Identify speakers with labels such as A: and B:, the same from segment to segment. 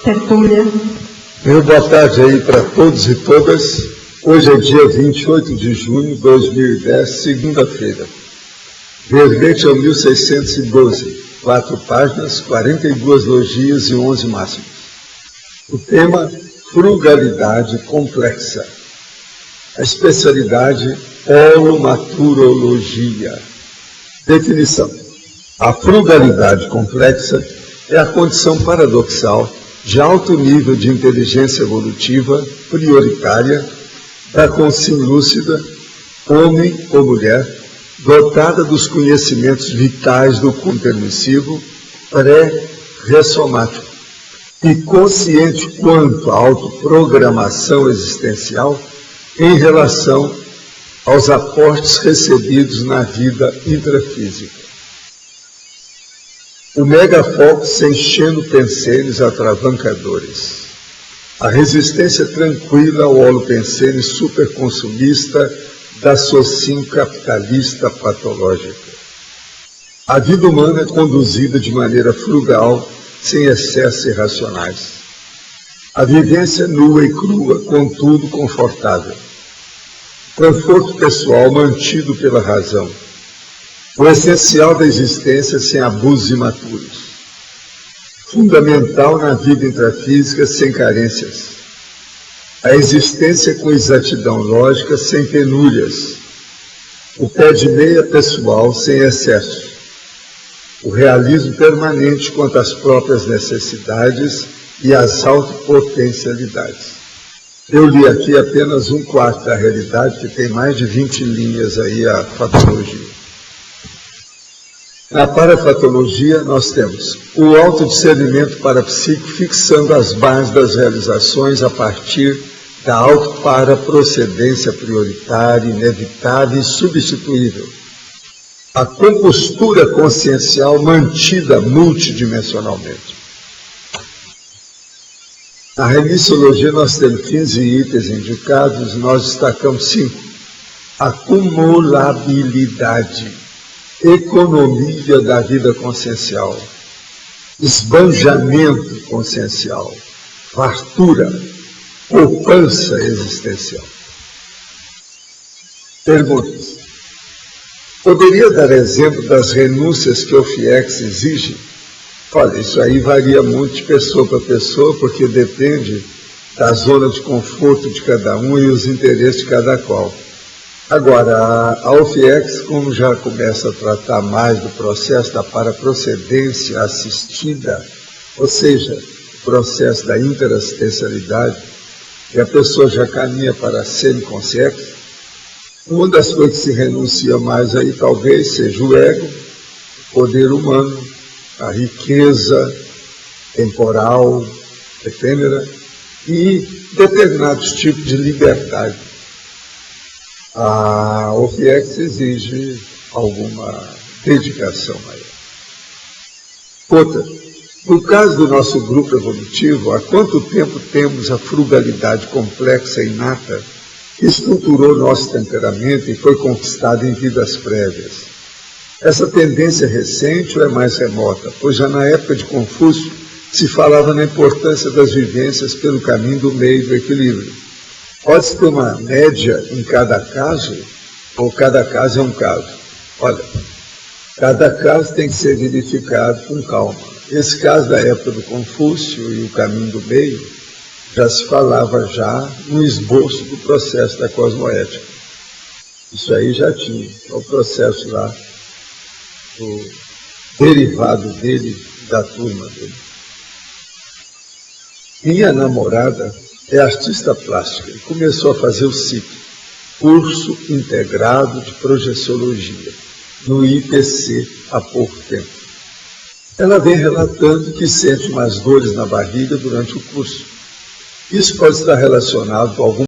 A: Tertúlia.
B: Meu boa tarde aí para todos e todas. Hoje é dia 28 de junho de 2010, segunda-feira. Verbete ao 1612, 4 páginas, 42 logias e 11 máximos. O tema, frugalidade complexa. A especialidade, holomaturologia. Definição. A frugalidade complexa é a condição paradoxal de alto nível de inteligência evolutiva prioritária da consciência lúcida, homem ou mulher, dotada dos conhecimentos vitais do corpo permissivo pré-ressomático e consciente quanto à autoprogramação existencial em relação aos aportes recebidos na vida intrafísica. O megafoco se enchendo pensênios atravancadores. A resistência tranquila ao holopensene superconsumista da socin capitalista patológica. A vida humana é conduzida de maneira frugal, sem excessos irracionais. A vivência nua e crua, contudo confortável. Conforto pessoal mantido pela razão. O essencial da existência sem abusos imaturos. Fundamental na vida intrafísica sem carências. A existência com exatidão lógica sem penúrias. O pé de meia pessoal sem excesso. O realismo permanente quanto às próprias necessidades e às autopotencialidades. Eu li aqui apenas um quarto da realidade, que tem mais de 20 linhas aí a fatologia. Na parafatologia, nós temos o autodiscernimento parapsíquico fixando as bases das realizações a partir da autoparaprocedência prioritária, inevitável e substituível. A compostura consciencial mantida multidimensionalmente. Na remissologia, nós temos 15 itens indicados, nós destacamos 5. Acumulabilidade. Economia da vida consciencial, esbanjamento consciencial, fartura, poupança existencial. Perguntas. Poderia dar exemplo das renúncias que o FIEX exige? Olha, isso aí varia muito de pessoa para pessoa, porque depende da zona de conforto de cada um e os interesses de cada qual. Agora, a UFIEX, como já começa a tratar mais do processo da paraprocedência assistida, ou seja, o processo da interassistencialidade, e a pessoa já caminha para a semiconsciência, uma das coisas que se renuncia mais aí talvez seja o ego, o poder humano, a riqueza temporal, efêmera, e determinados tipos de liberdade. A OFIEX exige alguma dedicação maior. Outra, no caso do nosso grupo evolutivo, há quanto tempo temos a frugalidade complexa e inata que estruturou nosso temperamento e foi conquistada em vidas prévias? Essa tendência recente ou é mais remota? Pois já na época de Confúcio se falava na importância das vivências pelo caminho do meio do equilíbrio. Pode-se ter uma média em cada caso, ou cada caso é um caso? Olha, cada caso tem que ser verificado com calma. Esse caso da época do Confúcio e o caminho do meio, já se falava já no esboço do processo da cosmoética. Isso aí já tinha, o processo lá, o derivado dele, da turma dele. Minha namorada é artista plástica e começou a fazer o CIP, Curso Integrado de Projeciologia, no IPC há pouco tempo. Ela vem relatando que sente umas dores na barriga durante o curso. Isso pode estar relacionado com algum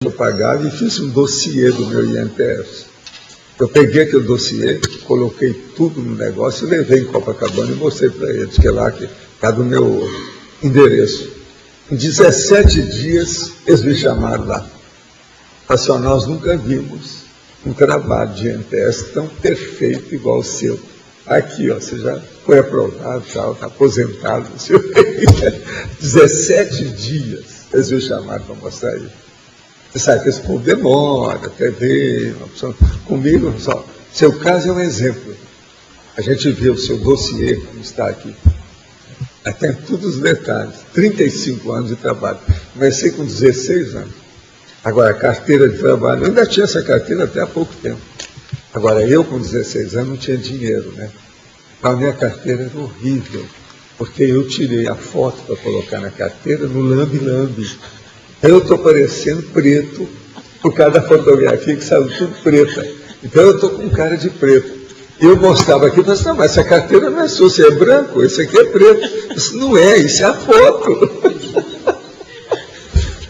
B: eu pagava e fiz um dossiê do meu INPS. Eu peguei aquele dossiê, coloquei tudo no negócio e levei em Copacabana e mostrei para eles, que é lá que está do meu endereço. Em 17 dias, eles me chamaram lá. Assim, nós nunca vimos um trabalho de INPS tão perfeito igual o seu. Aqui, ó, você já foi aprovado, está aposentado. 17 dias, eles me chamaram para mostrar isso. Você sabe que esse povo demora, até ver, uma opção. Comigo, só. Seu caso é um exemplo. A gente vê o seu dossiê, como está aqui. Tem todos os detalhes. 35 anos de trabalho. Comecei com 16 anos. Agora, a carteira de trabalho, eu ainda tinha essa carteira até há pouco tempo. Agora, eu com 16 anos não tinha dinheiro, né? A minha carteira era horrível, porque eu tirei a foto para colocar na carteira no lambe-lambe. Eu estou parecendo preto por causa da fotografia que saiu tudo preta. Então eu estou com cara de preto. Eu mostrava aqui e falava assim, não, mas essa carteira não é sua, você é branco, esse aqui é preto. Isso não é, isso é a foto.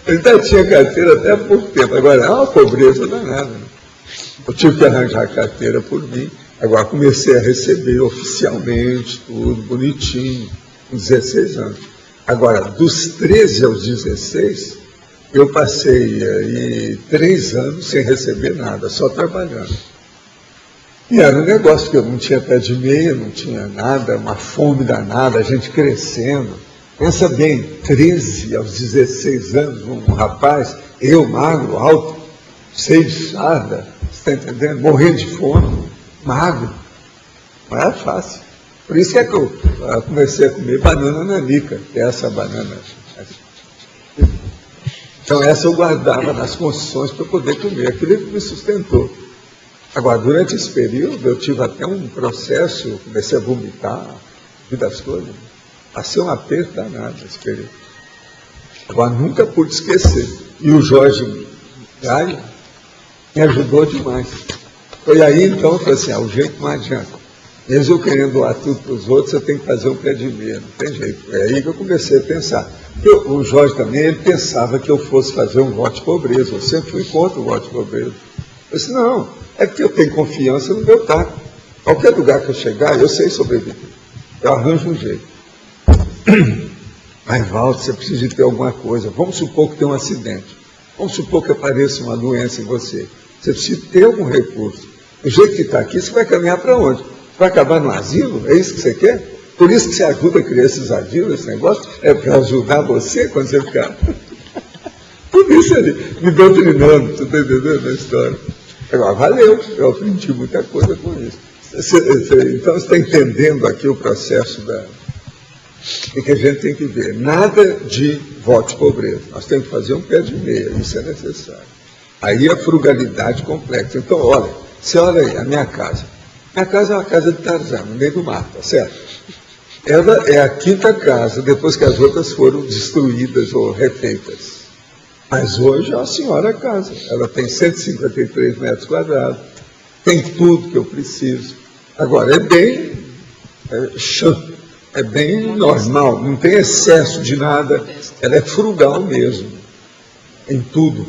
B: Eu ainda tinha carteira até há pouco tempo. Agora, é uma pobreza danada. Né? Eu tive que arranjar a carteira por mim. Agora comecei a receber oficialmente, tudo bonitinho, com 16 anos. Agora, dos 13 aos 16, eu passei aí 3 anos sem receber nada, só trabalhando. E era um negócio que eu não tinha pé de meia, não tinha nada, uma fome danada, a gente crescendo. Pensa bem, 13 aos 16 anos, um rapaz, eu magro, alto, cheio de sarda, você está entendendo? Morrendo de fome, magro. Não era fácil. Por isso é que eu comecei a comer banana nanica, que é essa banana. Então essa eu guardava nas construções para poder comer, aquilo que me sustentou. Agora, durante esse período, eu tive até um processo, eu comecei a vomitar, vi das coisas. Passei um aperto danado nesse período. Agora, nunca pude esquecer. E o Jorge Gaio me ajudou demais. Foi aí, então, eu falei assim, o jeito não adianta. Mesmo eu querendo doar tudo para os outros, eu tenho que fazer um pé de meia, não tem jeito. É aí que eu comecei a pensar. O Jorge também, ele pensava que eu fosse fazer um voto de pobreza. Eu sempre fui contra o voto de pobreza. Eu disse, não, é porque eu tenho confiança no meu taco. Qualquer lugar que eu chegar, eu sei sobreviver. Eu arranjo um jeito. Mas, Walter, você precisa de ter alguma coisa. Vamos supor que tem um acidente. Vamos supor que apareça uma doença em você. Você precisa ter algum recurso. Do jeito que está aqui, você vai caminhar para onde? Vai acabar no asilo? É isso que você quer? Por isso que você ajuda a criar esses asilos, esse negócio? É para ajudar você quando você ficar... Por isso ele me doutrinando, você está entendendo a história? Agora, valeu, eu aprendi muita coisa com isso. Então, você está entendendo aqui o processo que a gente tem que ver. Nada de voto de pobreza. Nós temos que fazer um pé de meia, isso é necessário. Aí a frugalidade complexa. Então, olha, você olha aí, a minha casa. Minha casa é uma casa de Tarzan, no meio do mato, tá certo? Ela é a quinta casa, depois que as outras foram destruídas ou refeitas. Mas hoje é uma senhora casa. Ela tem 153 metros quadrados, tem tudo que eu preciso. Agora, é bem chã, é bem normal, não tem excesso de nada. Ela é frugal mesmo, em tudo.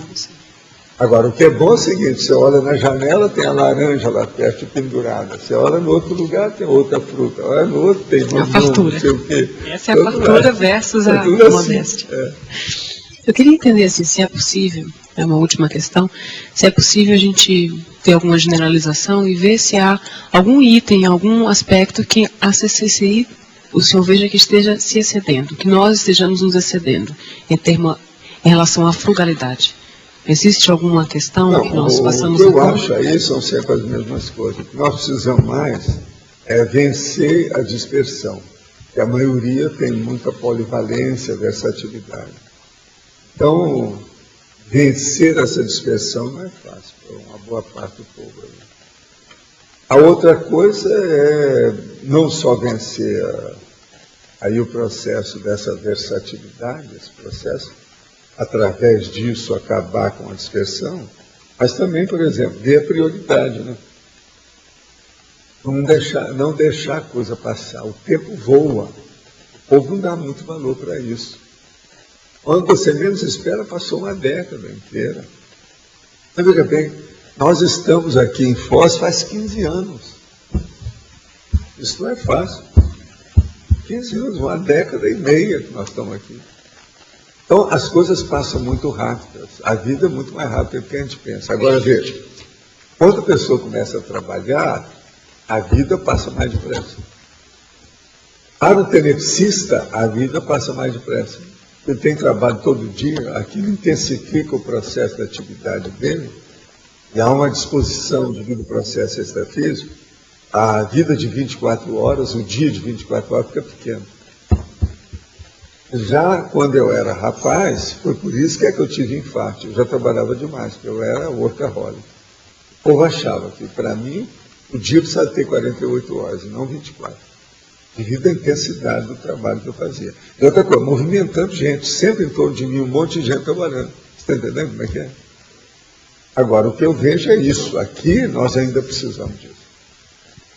B: Agora, o que é bom é o seguinte, você olha na janela, tem a laranja lá perto pendurada. Você olha no outro lugar, tem outra fruta. Olha no outro, tem
A: a fartura.
B: Não sei o quê.
A: Essa é a fartura versus a modéstia.
B: Assim,
A: Eu queria entender assim, se é possível, é uma última questão, se é possível a gente ter alguma generalização e ver se há algum item, algum aspecto que a CCCI, o senhor veja que esteja se excedendo, que nós estejamos nos excedendo em relação à frugalidade. Existe alguma questão que nós passamos
B: o que eu acho aí são sempre as mesmas coisas. O que nós precisamos mais é vencer a dispersão, que a maioria tem muita polivalência, versatilidade. Então, vencer essa dispersão não é fácil para uma boa parte do povo. A outra coisa é não só vencer aí o processo dessa versatilidade, esse processo, através disso acabar com a dispersão, mas também, por exemplo, ver a prioridade, né? Não deixar a coisa passar. O tempo voa. O povo não dá muito valor para isso. Quando você menos espera, passou uma década inteira. Mas veja bem, nós estamos aqui em Foz faz 15 anos. Isso não é fácil. 15 anos, uma década e meia que nós estamos aqui. Então, as coisas passam muito rápidas. A vida é muito mais rápida do que a gente pensa. Agora, veja, quando a pessoa começa a trabalhar, a vida passa mais depressa. Para o tenepsista, a vida passa mais depressa. Ele tem trabalho todo dia, aquilo intensifica o processo da atividade dele, e há uma disposição devido ao processo extrafísico, a vida de 24 horas, o dia de 24 horas fica pequeno. Já quando eu era rapaz, foi por isso que eu tive infarto. Eu já trabalhava demais, porque eu era workaholic. O povo achava que, para mim, o dia precisava ter 48 horas, e não 24. Devido à intensidade do trabalho que eu fazia. E outra coisa, movimentando gente, sempre em torno de mim, um monte de gente trabalhando. Você está entendendo como é que é? Agora, o que eu vejo é isso. Aqui, nós ainda precisamos disso.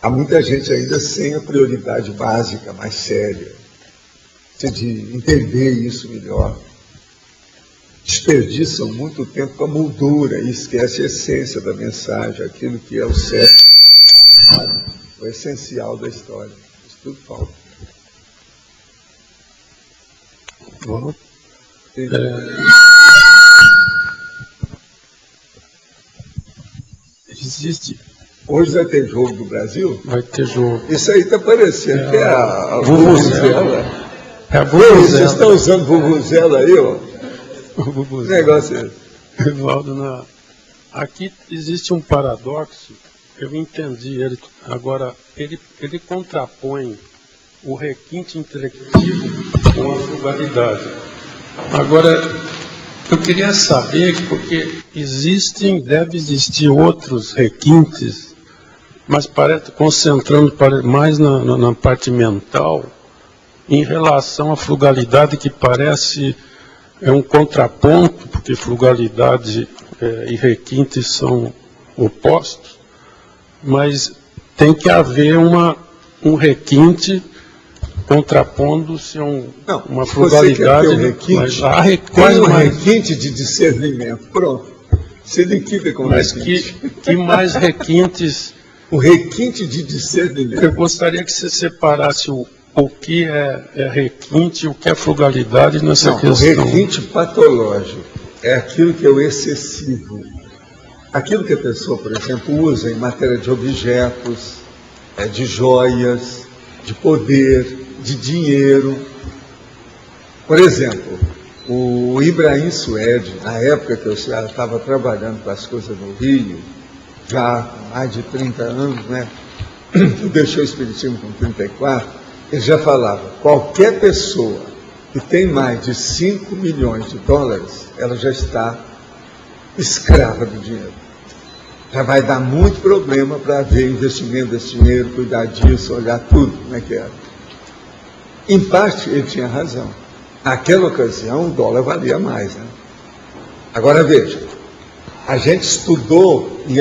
B: Há muita gente ainda sem a prioridade básica, mais séria, de entender isso melhor. Desperdiçam muito tempo com a moldura e esquece a essência da mensagem, aquilo que é o certo, o essencial da história. Isso tudo falta.
C: Bom, existe.
B: Hoje vai ter jogo do Brasil?
C: Vai ter jogo.
B: Isso aí está parecendo que é a
C: Vuvuzela. É a
B: Vocês
C: Vuvuzela.
B: estão usando Vuvuzela aí, ó? Que
C: Vuvuzela.
B: negócio é esse?
C: Evaldo, aqui existe um paradoxo, eu entendi ele. Agora, ele contrapõe o requinte intelectivo com a frugalidade. Agora, eu queria saber, porque deve existir outros requintes, mas parece concentrando mais na parte mental, em relação à frugalidade, que parece um contraponto, porque frugalidade e requinte são opostos, mas tem que haver um requinte contrapondo-se a uma frugalidade.
B: Você quer ter um requinte?
C: Mas há
B: Quase um requinte de discernimento. Pronto. Você liquida com
C: mas
B: requinte.
C: que mais requintes?
B: O requinte de discernimento.
C: Eu gostaria que você separasse o que é requinte e o que é frugalidade nessa questão.
B: O requinte patológico é aquilo que é o excessivo. Aquilo que a pessoa, por exemplo, usa em matéria de objetos, de joias, de poder, de dinheiro. Por exemplo, o Ibrahim Suede, na época que eu estava trabalhando com as coisas no Rio, já há mais de 30 anos, né? Deixou o Espiritismo com 34, ele já falava, qualquer pessoa que tem mais de 5 milhões de dólares, ela já está escrava do dinheiro. Já vai dar muito problema para ver investimento desse dinheiro, cuidar disso, olhar tudo, como é que era. Em parte, ele tinha razão. Naquela ocasião, o dólar valia mais, né? Agora, veja, a gente estudou, e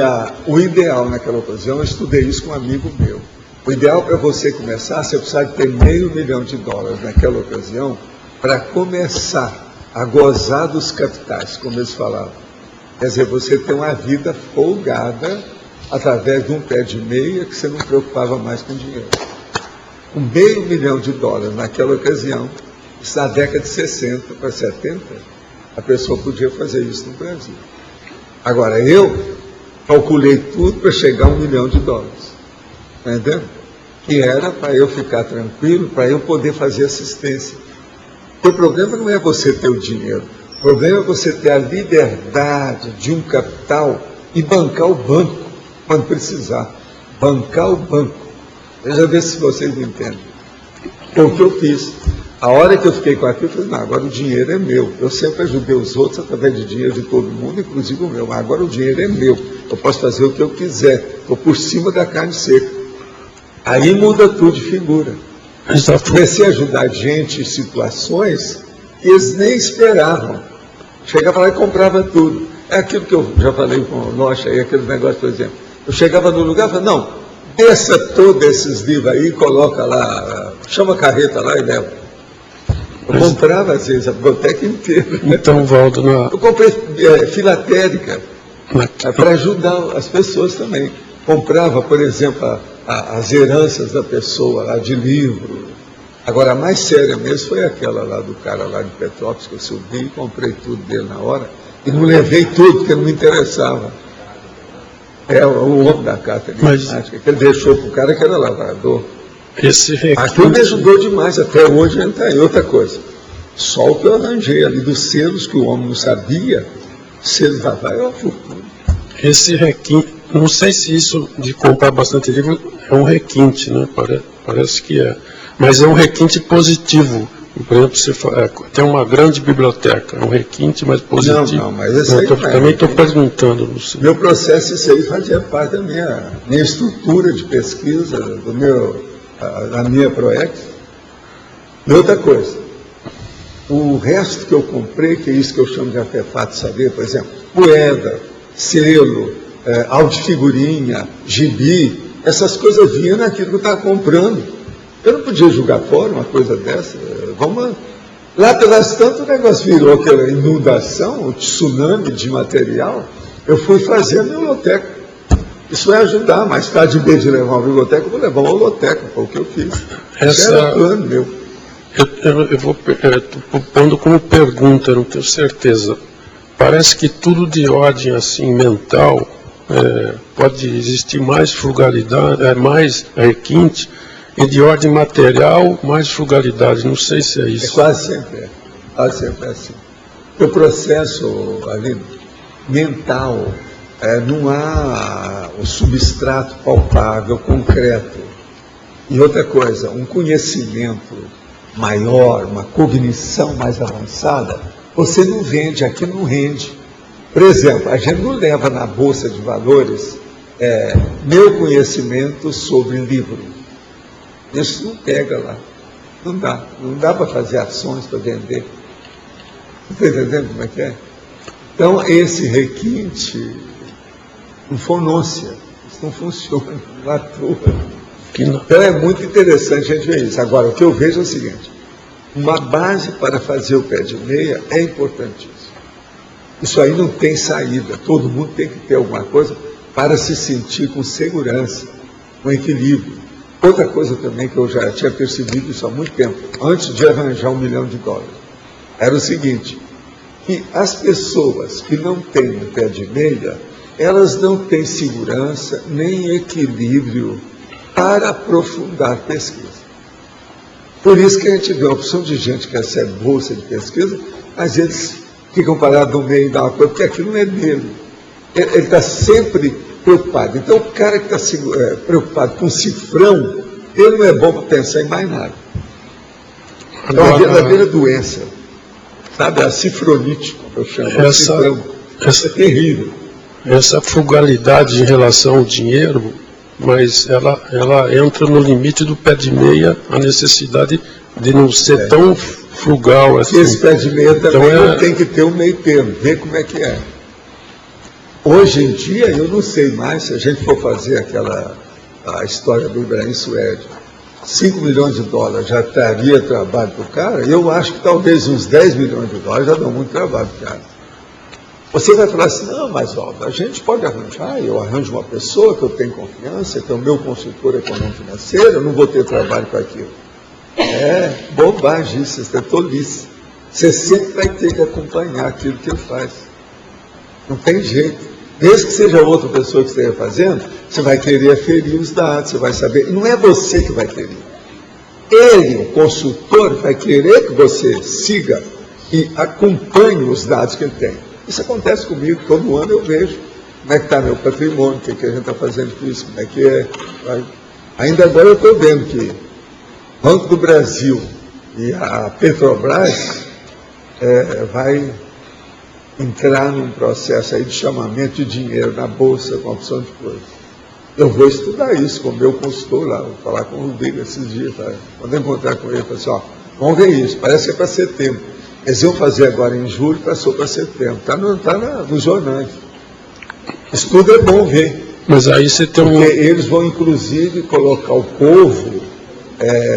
B: o ideal naquela ocasião, eu estudei isso com um amigo meu. O ideal para você começar, você precisa ter $500 mil naquela ocasião, para começar a gozar dos capitais, como eles falavam. Quer dizer, você tem uma vida folgada através de um pé de meia que você não preocupava mais com dinheiro. $500 mil naquela ocasião, isso na década de 60 para 70, a pessoa podia fazer isso no Brasil. Agora, eu calculei tudo para chegar a $1 milhão. Está entendendo? Que era para eu ficar tranquilo, para eu poder fazer assistência. O problema não é você ter o dinheiro. O problema é você ter a liberdade de um capital e bancar o banco quando precisar. Bancar o banco. Veja ver se vocês me entendem. Foi o que eu fiz. A hora que eu fiquei com aquilo, eu falei, não, agora o dinheiro é meu. Eu sempre ajudei os outros através de dinheiro de todo mundo, inclusive o meu. Mas agora o dinheiro é meu. Eu posso fazer o que eu quiser. Estou por cima da carne seca. Aí muda tudo de figura. Comecei a ajudar gente em situações que eles nem esperavam. Chegava lá e comprava tudo. É aquilo que eu já falei com o Nocha aí, aquele negócio, por exemplo. Eu chegava no lugar e falava, não, desça todos esses livros aí, coloca lá, chama a carreta lá e leva. Eu comprava, às vezes, a biblioteca inteira.
C: Então, Valdo,
B: Eu comprei filatérica. para ajudar as pessoas também. Comprava, por exemplo, as heranças da pessoa lá de livro. Agora, a mais séria mesmo foi aquela lá do cara lá de Petrópolis, que eu subi e comprei tudo dele na hora. E não levei tudo, porque não me interessava. É o homem da carta de matemática, que ele deixou para o cara que era lavrador. Aquilo me ajudou demais, até hoje ele está aí. Outra coisa, só o que eu arranjei ali dos selos que o homem não sabia, selos da vai é uma fortuna.
C: Esse requinte, não sei se isso de comprar bastante livro é um requinte, né? Parece que é. Mas é um requinte positivo. Por exemplo, você tem uma grande biblioteca, é um requinte, mas positivo.
B: Não, mas esse aí
C: também estou perguntando. Não sei.
B: Meu processo, isso aí fazia parte da minha estrutura de pesquisa, da minha ProEx. E outra coisa, o resto que eu comprei, que é isso que eu chamo de artefato saber, por exemplo, moeda, selo, álbum de figurinha, gibi, essas coisas vinham naquilo que eu estava comprando. Eu não podia jogar fora uma coisa dessa. Lá pelas tantas o negócio virou aquela inundação, o tsunami de material. Eu fui fazer a biblioteca. Isso vai ajudar. Mais tarde, em vez de levar uma biblioteca, eu vou levar uma holoteca. Foi o que eu fiz. Isso era plano meu.
C: Eu vou pondo como pergunta, eu não tenho certeza. Parece que tudo de ordem assim mental, pode existir mais frugalidade, mais requinte, e de ordem material, mais frugalidade. Não sei se é isso.
B: Quase sempre assim. O processo ali, mental, não há o substrato palpável, concreto. E outra coisa, um conhecimento maior, uma cognição mais avançada, você não vende, aqui não rende. Por exemplo, a gente não leva na Bolsa de Valores meu conhecimento sobre livro. Isso não pega lá. Não dá para fazer ações para vender. Está entendendo como é que é? Então, esse requinte não fonôncia. Isso não funciona, não atua. Então, é muito interessante a gente ver isso. Agora, o que eu vejo é o seguinte: uma base para fazer o pé de meia é importantíssimo. Isso aí não tem saída. Todo mundo tem que ter alguma coisa para se sentir com segurança, com equilíbrio. Outra coisa também que eu já tinha percebido isso há muito tempo, antes de arranjar $1 milhão, era o seguinte, que as pessoas que não têm o pé de meia, elas não têm segurança nem equilíbrio para aprofundar pesquisa. Por isso que a gente vê a opção de gente que recebe bolsa de pesquisa, mas eles ficam parados no meio da coisa, porque aquilo não é dele. Ele está sempre preocupado. Então, o cara que está preocupado com cifrão, ele não é bom para pensar em mais nada. É uma verdadeira doença. Sabe, a cifronite, eu chamo. Cifrão. Essa é terrível.
C: Essa frugalidade em relação ao dinheiro, mas ela entra no limite do pé de meia, a necessidade de não ser tão frugal assim.
B: Esse pé de meia também não tem que ter um meio termo, ver como é que é. Hoje em dia, eu não sei mais, se a gente for fazer a história do Ibrahim Suede, $5 milhões já daria trabalho para o cara, eu acho que talvez uns $10 milhões já dão muito trabalho para o cara. Você vai falar assim, não, mas a gente pode arranjar, eu arranjo uma pessoa que eu tenho confiança, que é o meu consultor econômico-financeiro, eu não vou ter trabalho com aquilo. É bobagem isso, isso é tolice. Você sempre vai ter que acompanhar aquilo que ele faz. Não tem jeito. Mesmo que seja outra pessoa que esteja fazendo, você vai querer aferir os dados, você vai saber. E não é você que vai querer. Ele, o consultor, vai querer que você siga e acompanhe os dados que ele tem. Isso acontece comigo, todo ano eu vejo como é que está meu patrimônio, o que a gente está fazendo com isso, como é que é. Ainda agora eu estou vendo que o Banco do Brasil e a Petrobras vai entrar num processo aí de chamamento de dinheiro na Bolsa com opção de coisa. Eu vou estudar isso com o meu consultor lá, vou falar com o Rodrigo esses dias, tá? Quando eu encontrar com ele, eu falo assim, vamos ver isso, parece que é para setembro. Eles iam fazer agora em julho, passou para setembro. Está nos jornais. Isso tudo é bom ver.
C: Mas aí você tem
B: porque eles vão, inclusive, colocar o povo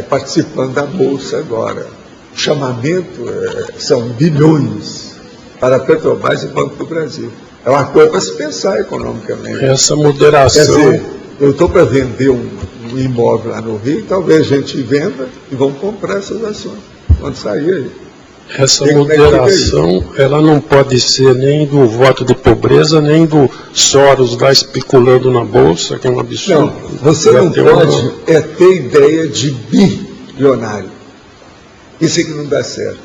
B: participando da Bolsa agora. O chamamento são bilhões para a Petrobras e Banco do Brasil. É uma coisa para se pensar economicamente.
C: Essa moderação...
B: Quer dizer, eu estou para vender um imóvel lá no Rio, talvez a gente venda e vamos comprar essas ações, quando sair aí.
C: Essa moderação, ela não pode ser nem do voto de pobreza, nem do Soros lá especulando na Bolsa, que é um absurdo.
B: Não, você não pode ter ideia de bilionário. Isso é que não dá certo.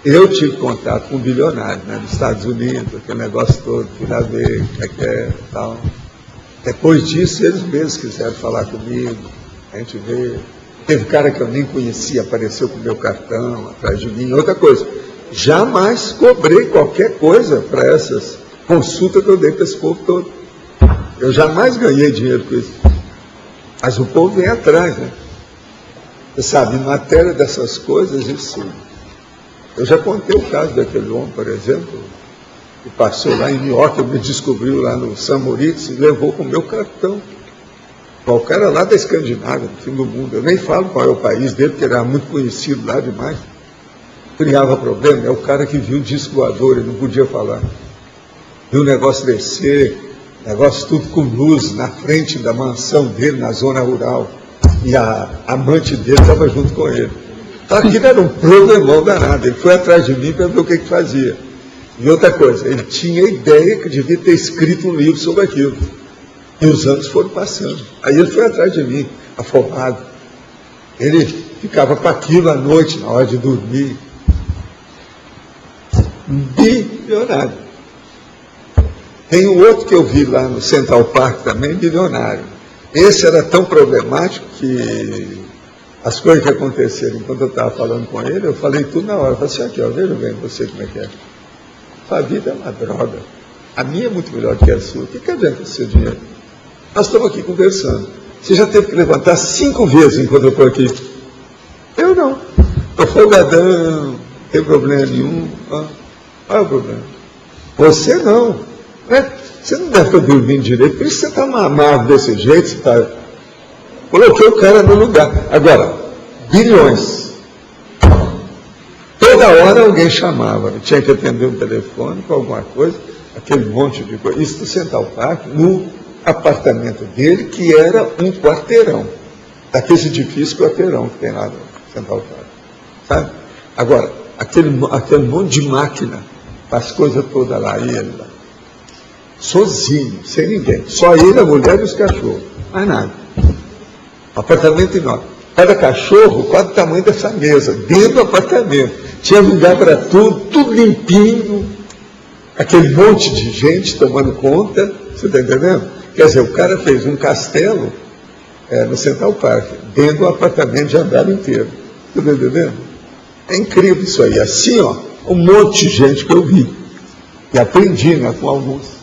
B: Eu tive contato com um bilionário, né, nos Estados Unidos, aquele negócio todo, fui lá ver como é que é e tal. Depois disso, eles mesmos quiseram falar comigo, a gente vê. Teve cara que eu nem conhecia, apareceu com o meu cartão atrás de mim. Outra coisa, jamais cobrei qualquer coisa para essas consultas que eu dei para esse povo todo. Eu jamais ganhei dinheiro com isso. Mas o povo vem atrás, né? Você sabe, em matéria dessas coisas, isso... Eu já contei o caso daquele homem, por exemplo, que passou lá em New York, me descobriu lá no St. Moritz e levou com o meu cartão. O cara lá da Escandinávia, no fim do mundo. Eu nem falo qual é o país dele, porque ele era muito conhecido lá demais. Criava problema. É o cara que viu o disco voador, ele não podia falar. Viu o negócio descer, negócio tudo com luz na frente da mansão dele, na zona rural. E a amante dele estava junto com ele. Então aquilo era um problemão danado. Ele foi atrás de mim para ver o que fazia. E outra coisa, ele tinha ideia que devia ter escrito um livro sobre aquilo. E os anos foram passando. Aí ele foi atrás de mim, afobado. Ele ficava com aquilo à noite, na hora de dormir. Bilionário. Tem um outro que eu vi lá no Central Park também, bilionário. Esse era tão problemático que as coisas que aconteceram enquanto eu estava falando com ele, eu falei tudo na hora. Eu falei assim, aqui, ó, veja bem você como é que é. Sua vida é uma droga. A minha é muito melhor que a sua. O que adianta o seu dinheiro? Nós estamos aqui conversando. Você já teve que levantar 5 vezes enquanto eu estou aqui. Eu não. Estou folgadão, não tem problema nenhum. Qual é o problema? Você não. Você não deve estar dormindo direito, por isso você está mamado desse jeito, você está... Coloquei o cara no lugar. Agora, bilhões. Toda hora alguém chamava, tinha que atender um telefone com alguma coisa, aquele monte de coisa. Isso do Central Park, no apartamento dele, que era um quarteirão. Daquele edifício quarteirão que tem lá no Central Park. Sabe? Agora, aquele monte de máquina, as coisas todas lá, ele lá. Sozinho, sem ninguém. Só ele, a mulher e os cachorros. Mais nada. Apartamento enorme. Cada cachorro, quase o tamanho dessa mesa, dentro do apartamento. Tinha lugar para tudo, tudo limpinho. Aquele monte de gente tomando conta. Você está entendendo? Quer dizer, o cara fez um castelo no Central Park, dentro do apartamento de andar inteiro. Você está entendendo? É incrível isso aí. Assim, ó, um monte de gente que eu vi. E aprendi, né, com alguns.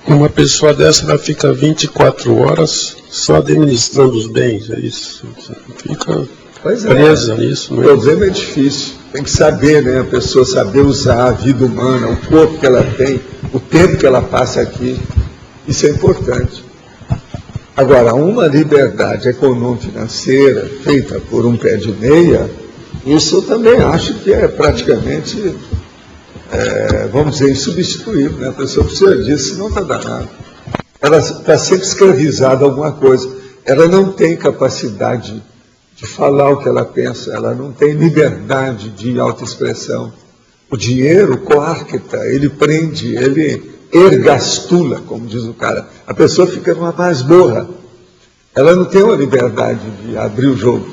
C: Uma pessoa dessa, ela fica 24 horas só administrando os bens, é isso? Fica presa nisso.
B: O problema é difícil. Tem que saber, né? A pessoa saber usar a vida humana, o corpo que ela tem, o tempo que ela passa aqui. Isso é importante. Agora, uma liberdade econômico-financeira feita por um pé de meia, isso eu também acho que é praticamente... vamos dizer, insubstituível, né? A pessoa precisa disso, senão está danado. Ela está sempre escravizada a alguma coisa. Ela não tem capacidade de falar o que ela pensa, ela não tem liberdade de autoexpressão. O dinheiro coarta, ele prende, ele ergastula, como diz o cara. A pessoa fica numa masmorra. Ela não tem uma liberdade de abrir o jogo.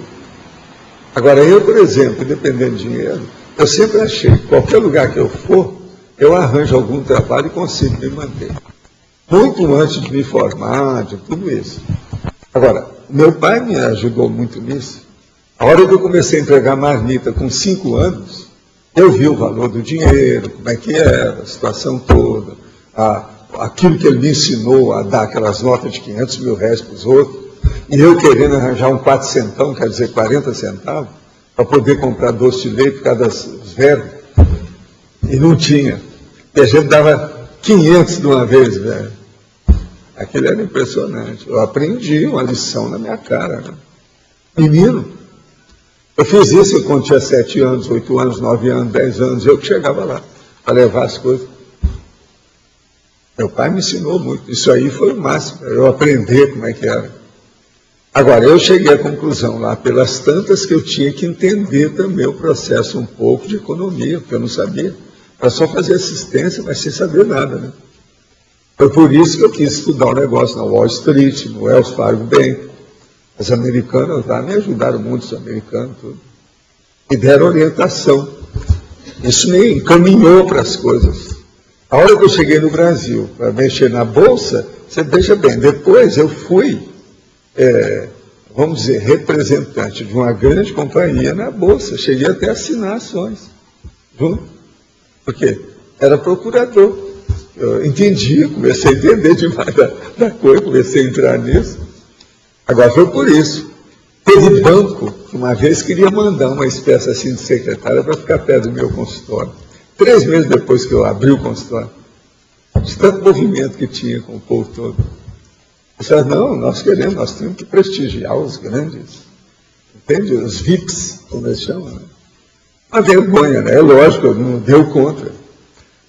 B: Agora, eu, por exemplo, dependendo de dinheiro, eu sempre achei, qualquer lugar que eu for, eu arranjo algum trabalho e consigo me manter. Muito antes de me formar, de tudo isso. Agora, meu pai me ajudou muito nisso. A hora que eu comecei a entregar marmita com 5 anos, eu vi o valor do dinheiro, como é que era, a situação toda, aquilo que ele me ensinou a dar aquelas notas de 500 mil reais para os outros, e eu querendo arranjar um 4 centavos, quer dizer, 40 centavos, para poder comprar doce de leite por causa dos velhos, e não tinha. E a gente dava 500 de uma vez, velho. Aquilo era impressionante. Eu aprendi uma lição na minha cara. Né? Menino, eu fiz isso quando tinha 7 anos, 8 anos, 9 anos, 10 anos, eu que chegava lá para levar as coisas. Meu pai me ensinou muito. Isso aí foi o máximo, para eu aprender como é que era. Agora, eu cheguei à conclusão lá, pelas tantas, que eu tinha que entender também o processo um pouco de economia, porque eu não sabia. Era só fazer assistência, mas sem saber nada, né? Foi por isso que eu quis estudar um negócio na Wall Street, no Wells Fargo Bank. As americanas lá me ajudaram muito, os americanos, tudo. Me deram orientação. Isso me encaminhou para as coisas. A hora que eu cheguei no Brasil para mexer na Bolsa, você veja bem, depois eu fui, vamos dizer, representante de uma grande companhia na Bolsa. Cheguei até a assinar ações, junto, porque era procurador. Eu entendia, comecei a entender demais da coisa, comecei a entrar nisso. Agora foi por isso. Teve banco que uma vez queria mandar uma espécie assim de secretária para ficar perto do meu consultório. 3 meses depois que eu abri o consultório, de tanto movimento que tinha com o povo todo. Eu disse, não, nós temos que prestigiar os grandes, entende? Os VIPs, como eles chamam, né? Uma vergonha, né? É lógico, eu não deu contra.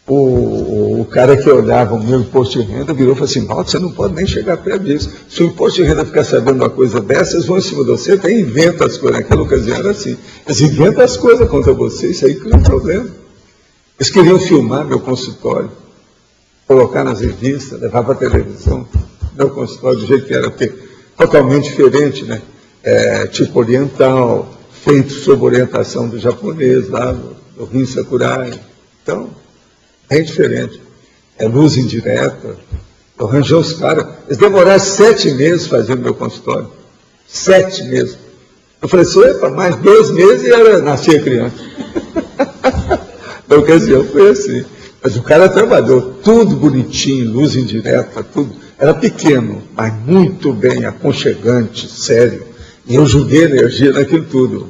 B: O cara que olhava o meu imposto de renda virou e falou assim, Valdo, você não pode nem chegar perto disso. Se o imposto de renda ficar sabendo uma coisa dessa, eles vão em cima de você, até inventa as coisas. Naquela ocasião era assim. Eles inventam as coisas contra você, isso aí cria um problema. Eles queriam filmar meu consultório, colocar nas revistas, levar para a televisão, meu consultório do jeito que era, porque totalmente diferente, né? Tipo oriental, feito sob orientação do japonês, lá do Rin Sakurai. Então, é diferente. É luz indireta. Eu arranjei os caras. Eles demoraram 7 meses fazendo meu consultório. 7 meses. Eu falei assim, epa, mais 2 meses e nascia criança. Na ocasião foi assim. Mas o cara trabalhou tudo bonitinho, luz indireta, tudo. Era pequeno, mas muito bem, aconchegante, sério. E eu joguei energia naquilo tudo.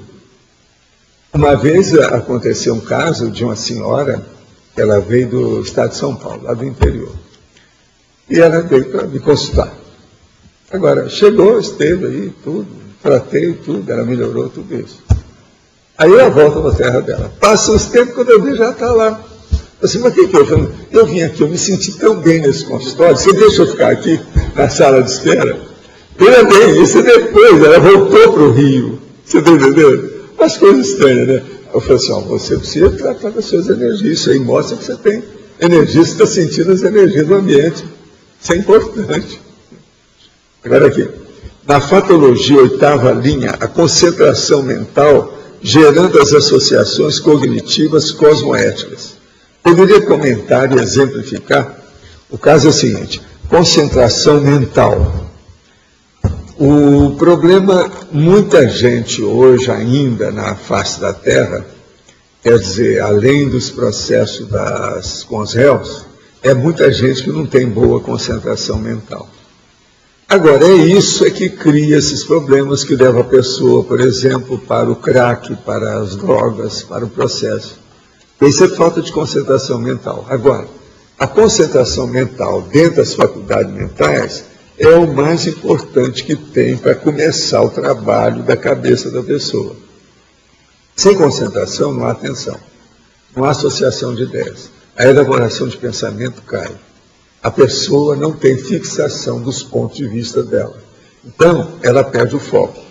B: Uma vez aconteceu um caso de uma senhora, ela veio do estado de São Paulo, lá do interior. E ela veio para me consultar. Agora, chegou, esteve aí, tudo, tratei tudo, ela melhorou tudo isso. Aí ela volta para a terra dela. Passa uns tempos, quando eu vi, já está lá. Eu assim, mas o que eu? Eu vim aqui, eu me senti tão bem nesse consultório, você deixa eu ficar aqui na sala de espera? Veja bem, isso depois, ela voltou para o Rio. Você está entendendo? Umas coisas estranhas, né? Eu falei assim, você precisa tratar das suas energias, isso aí mostra que você tem energia, você está sentindo as energias do ambiente. Isso é importante. Agora aqui, na fatologia, 8ª linha, a concentração mental gerando as associações cognitivas cosmoéticas. Poderia comentar e exemplificar? O caso é o seguinte, concentração mental. O problema, muita gente hoje ainda na face da Terra, quer dizer, além dos processos com os réus, é muita gente que não tem boa concentração mental. Agora, isso que cria esses problemas que levam a pessoa, por exemplo, para o crack, para as drogas, para o processo. Isso é falta de concentração mental. Agora, a concentração mental dentro das faculdades mentais é o mais importante que tem para começar o trabalho da cabeça da pessoa. Sem concentração não há atenção, não há associação de ideias. A elaboração de pensamento cai. A pessoa não tem fixação dos pontos de vista dela. Então, ela perde o foco.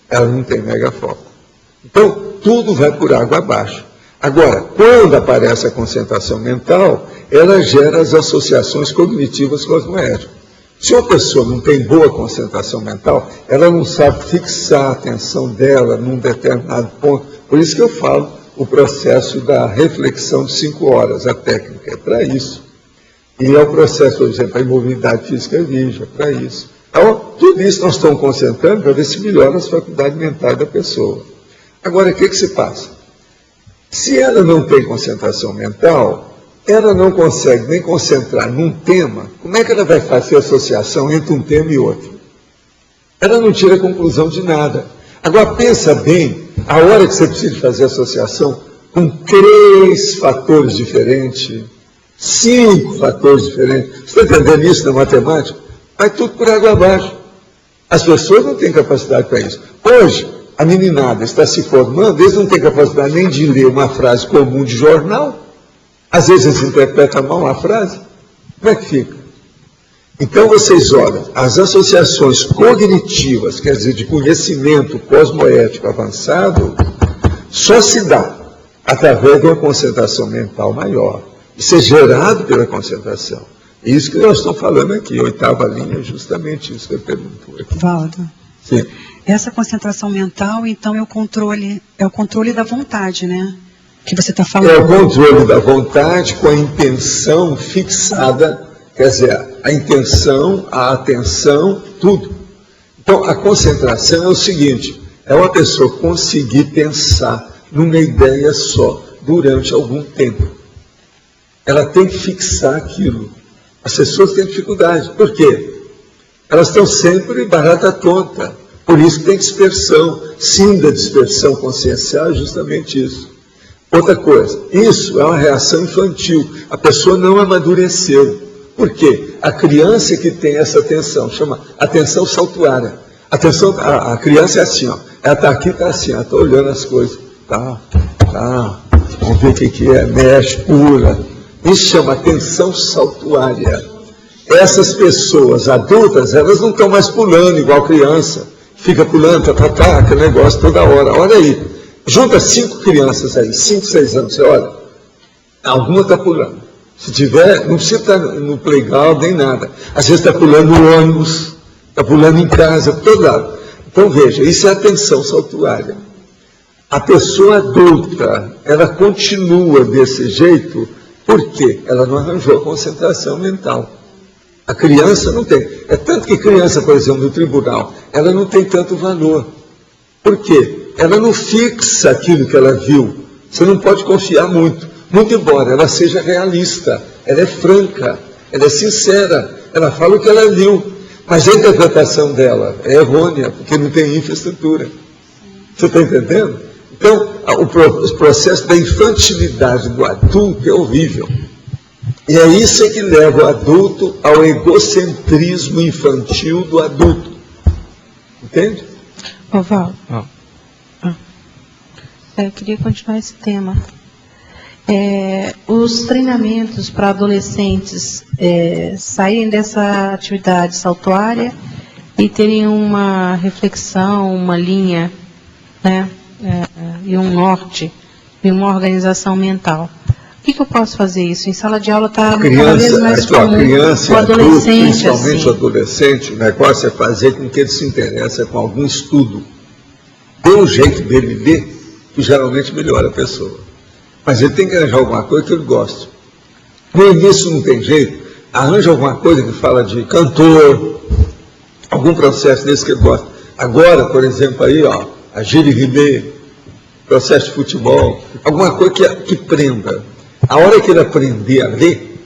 B: Ela não tem megafoco. Então, tudo vai por água abaixo. Agora, quando aparece a concentração mental, ela gera as associações cognitivas cosmoéticas. Se uma pessoa não tem boa concentração mental, ela não sabe fixar a atenção dela num determinado ponto. Por isso que eu falo o processo da reflexão de 5 horas, a técnica é para isso. E é o processo, por exemplo, a imobilidade física virgem, é para isso. Então, tudo isso nós estamos concentrando para ver se melhora as faculdades mentais da pessoa. Agora, o que se passa? Se ela não tem concentração mental, ela não consegue nem concentrar num tema, como é que ela vai fazer associação entre um tema e outro? Ela não tira conclusão de nada. Agora, pensa bem, a hora que você precisa fazer associação com 3 fatores diferentes, 5 fatores diferentes, você está entendendo isso na matemática? Vai tudo por água abaixo. As pessoas não têm capacidade para isso. Hoje, a meninada está se formando, eles não têm capacidade nem de ler uma frase comum de jornal. Às vezes eles interpretam mal uma frase. Como é que fica? Então vocês olham, as associações cognitivas, quer dizer, de conhecimento cosmoético avançado, só se dá através de uma concentração mental maior. Isso é gerado pela concentração. Isso que nós estamos falando aqui, a 8ª linha, é justamente isso que eu pergunto aqui.
D: Valdo,
B: Sim.
D: essa concentração mental, então, é o controle da vontade, né? Que você está falando.
B: É o controle da vontade com a intenção fixada, quer dizer, a intenção, a atenção, tudo. Então, a concentração é o seguinte, é uma pessoa conseguir pensar numa ideia só, durante algum tempo. Ela tem que fixar aquilo. As pessoas têm dificuldade. Por quê? Elas estão sempre barata tonta. Por isso que tem dispersão. Sim, da dispersão consciencial é justamente isso. Outra coisa, isso é uma reação infantil. A pessoa não amadureceu. Por quê? A criança que tem essa atenção, chama atenção saltuária. A criança é assim, ó. Ela está aqui, está assim, ela está olhando as coisas. Tá, vamos ver o que é, mexe, pula. Isso chama atenção saltuária. Essas pessoas adultas, elas não estão mais pulando igual criança. Fica pulando, aquele negócio toda hora. Olha aí, junta 5 crianças aí, 5, 6 anos, você olha. Alguma está pulando. Se tiver, não precisa estar no playground nem nada. Às vezes está pulando no ônibus, está pulando em casa, todo lado. Então veja, isso é atenção saltuária. A pessoa adulta, ela continua desse jeito, porque ela não arranjou a concentração mental. A criança não tem. É tanto que criança, por exemplo, no tribunal, ela não tem tanto valor. Por quê? Ela não fixa aquilo que ela viu. Você não pode confiar muito. Muito embora ela seja realista, ela é franca, ela é sincera, ela fala o que ela viu. Mas a interpretação dela é errônea, porque não tem infraestrutura. Você está entendendo? Então, o processo da infantilidade do adulto é horrível. E é isso que leva o adulto ao egocentrismo infantil do adulto. Entende?
E: Ô, Val, eu queria continuar esse tema. Os treinamentos para adolescentes saírem dessa atividade saltuária e terem uma reflexão, uma linha, né? E um norte, e uma organização mental. O que eu posso fazer isso? Em sala de aula está cada vez mais comum.
B: Criança,
E: o adolescente,
B: principalmente
E: assim.
B: o adolescente, o negócio é fazer com que ele se interesse com algum estudo. Dê um jeito dele ler, que geralmente melhora a pessoa. Mas ele tem que arranjar alguma coisa que ele goste. No início não tem jeito, arranja alguma coisa que fala de cantor, algum processo desse que ele gosta. Agora, por exemplo, aí, ó, a Gire Rimé, processo de futebol, alguma coisa que prenda. A hora que ele aprender a ler,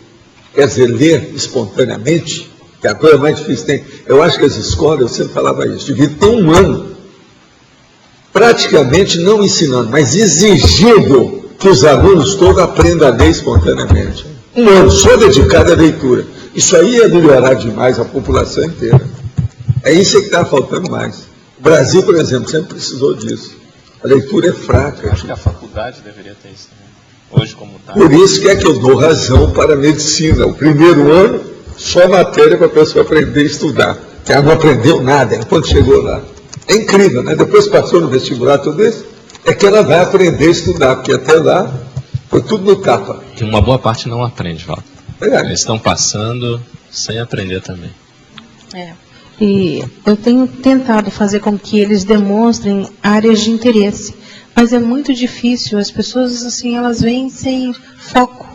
B: quer dizer, ler espontaneamente, que é a coisa mais difícil que tem. Eu acho que as escolas, eu sempre falava isso, devia ter um ano, praticamente não ensinando, mas exigindo que os alunos todos aprendam a ler espontaneamente. Um ano só dedicado à leitura. Isso aí ia melhorar demais a população inteira. É isso que está faltando mais. O Brasil, por exemplo, sempre precisou disso. A leitura é fraca.
F: Eu acho que a faculdade deveria ter isso também. Hoje, como está.
B: Por isso que é que eu dou razão para a medicina. O primeiro ano, só matéria para a pessoa aprender a estudar. Que ela não aprendeu nada quando chegou lá. É incrível, né? Depois passou no vestibular, tudo isso, é que ela vai aprender a estudar, porque até lá foi tudo no tapa.
F: E uma boa parte não aprende, Val.
B: É.
F: Eles estão passando sem aprender também.
E: E eu tenho tentado fazer com que eles demonstrem áreas de interesse, mas é muito difícil. As pessoas, assim, elas vêm sem foco.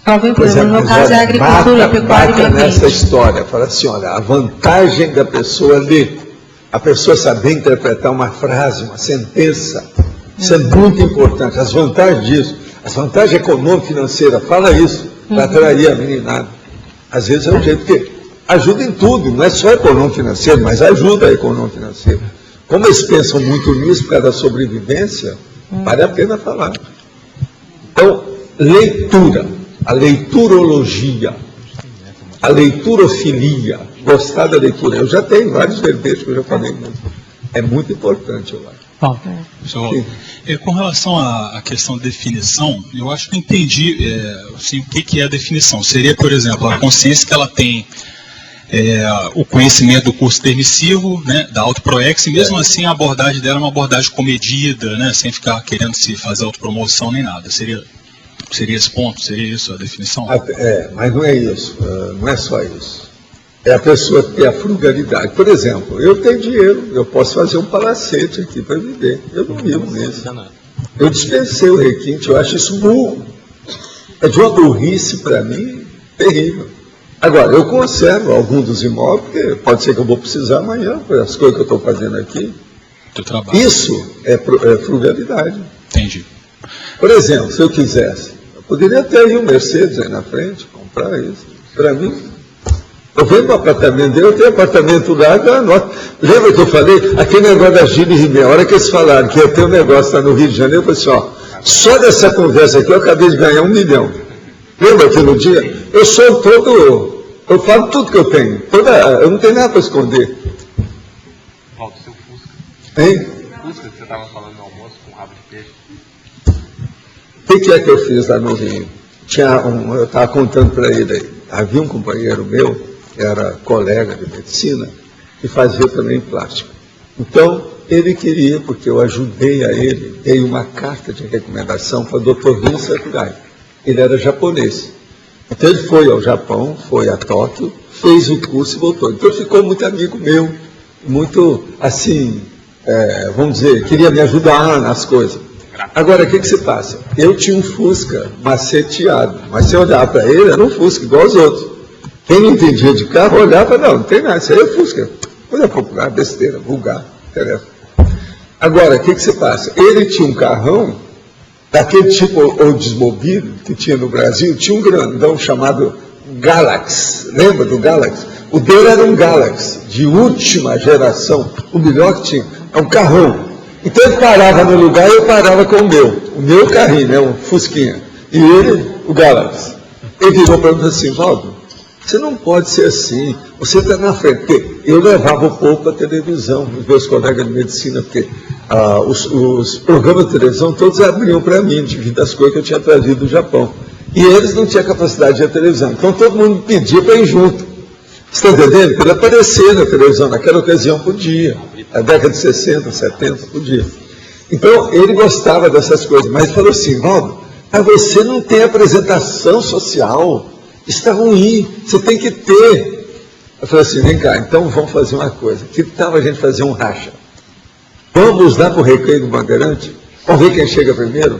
E: Ela vem, por exemplo, no meu caso é a agricultura, pecuária e meio ambiente.
B: Nessa história, fala assim, olha, a vantagem da pessoa ler, a pessoa saber interpretar uma frase, uma sentença, isso é muito importante. As vantagens disso, as vantagens econômicas, financeiras, fala isso, para atrair a meninada. Às vezes é o jeito que ajuda em tudo, não é só econômico financeiro, mas ajuda a econômico financeiro. Como eles pensam muito nisso por causa da sobrevivência, vale a pena falar. Então, leitura, a leiturologia, a leiturofilia, gostar da leitura. Eu já tenho vários verbetes que eu já falei muito. É muito importante, eu acho.
G: Paulo, com relação à questão de definição, eu acho que entendi assim, o que é a definição. Seria, por exemplo, a consciência que ela tem o conhecimento do curso permissivo, né, da autoproex, e mesmo assim a abordagem dela é uma abordagem comedida, né, sem ficar querendo se fazer autopromoção nem nada. Seria esse ponto? Seria isso a definição?
B: Mas não é isso, não é só isso. É a pessoa ter a frugalidade. Por exemplo, eu tenho dinheiro, eu posso fazer um palacete aqui para viver. Eu não vivo nisso. Eu dispensei o requinte, eu acho isso burro. É de uma burrice para mim terrível. Agora, eu conservo algum dos imóveis, porque pode ser que eu vou precisar amanhã, para as coisas que eu estou fazendo aqui. Isso é frugalidade.
G: Entendi.
B: Por exemplo, se eu quisesse, eu poderia ter aí um Mercedes aí na frente, comprar isso. Para mim, eu venho para o apartamento dele, eu tenho apartamento lá, lembra que eu falei? Aquele negócio da Gine Rimé, a hora que eles falaram que ia ter um negócio lá no Rio de Janeiro, eu falei assim, só dessa conversa aqui eu acabei de ganhar 1 milhão. Lembra aquele dia? Eu sou todo, eu falo tudo que eu tenho, eu não tenho nada para esconder.
F: Walter, seu Fusca.
B: Hein?
F: Fusca que você estava falando no almoço com rabo de peixe.
B: O que é que eu fiz lá no Rio? Eu estava contando para ele aí, havia um companheiro meu, que era colega de medicina, que fazia também plástico. Então, ele queria, porque eu ajudei a ele, dei uma carta de recomendação para o Dr. Vincent Gai. Ele era japonês. Então ele foi ao Japão, foi a Tóquio, fez o curso e voltou. Então ficou muito amigo meu, muito assim, vamos dizer, queria me ajudar nas coisas. Agora, o que se passa? Eu tinha um Fusca maceteado, mas se eu olhar para ele, era um Fusca igual aos outros. Quem não entendia de carro, olhava, não tem nada, isso aí é Fusca. Coisa popular, besteira, vulgar, interessa. Agora, o que se passa? Ele tinha um carrão, daquele tipo Oldsmobile que tinha no Brasil, tinha um grandão chamado Galaxy. Lembra do Galaxy? O dele era um Galaxy, de última geração, o melhor que tinha. É um carrão. Então ele parava no lugar e eu parava com o meu carrinho, né, um Fusquinha. E ele, o Galaxy. Ele virou para mim e falou assim, Valdo, você não pode ser assim, você está na frente. Porque eu levava um pouco a televisão, os meus colegas de medicina, porque os programas de televisão todos abriam para mim, devido às coisas que eu tinha trazido do Japão. E eles não tinham capacidade de ir à televisão. Então todo mundo pedia para ir junto. Você está entendendo? Para ele aparecer na televisão, naquela ocasião podia. Na década de 60, 70, podia. Então ele gostava dessas coisas, mas falou assim, Valdo, você não tem apresentação social. Está ruim, você tem que ter. Eu falei assim, vem cá, então vamos fazer uma coisa. Que tal a gente fazer um racha? Vamos lá para o Recreio do Bandeirante? Vamos ver quem chega primeiro?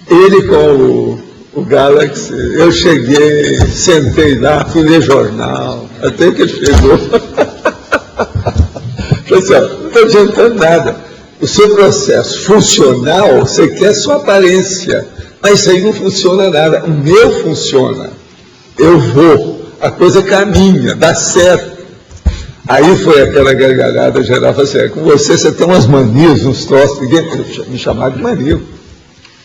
B: Ele com o Galaxy, eu cheguei, sentei lá, fui ler jornal, até que ele chegou. Falei assim, não está adiantando nada. O seu processo funcional, você quer sua aparência. Mas isso aí não funciona nada. O meu funciona. Eu vou. A coisa caminha, dá certo. Aí foi aquela gargalhada geral. Falei assim, com você tem umas manias, uns troços. Ninguém me chamava de maníaco.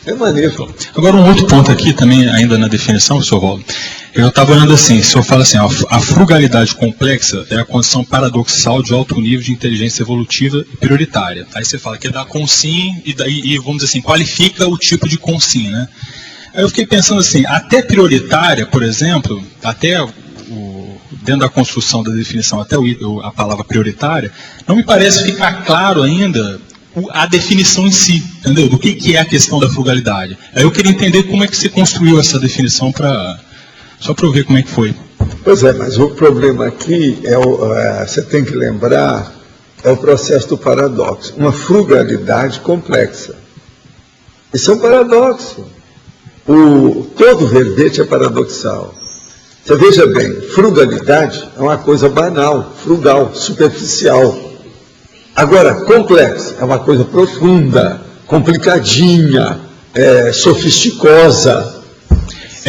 B: É maníaco.
G: Agora um outro ponto aqui também, ainda na definição, senhor Valdo. Eu estava olhando assim, o senhor fala assim, a frugalidade complexa é a condição paradoxal de alto nível de inteligência evolutiva e prioritária. Aí você fala que é da consim e vamos dizer assim, qualifica o tipo de consim, né? Aí eu fiquei pensando assim, até prioritária, por exemplo, até dentro da construção da definição, até a palavra prioritária, não me parece ficar claro ainda a definição em si, entendeu? Do que é a questão da frugalidade. Aí eu queria entender como é que você construiu essa definição só para eu ver como é que foi.
B: Pois é, mas o problema aqui você tem que lembrar, é o processo do paradoxo. Uma frugalidade complexa. Isso é um paradoxo. Todo verbete é paradoxal. Você veja bem, frugalidade é uma coisa banal, frugal, superficial. Agora, complexa é uma coisa profunda, complicadinha, sofisticosa.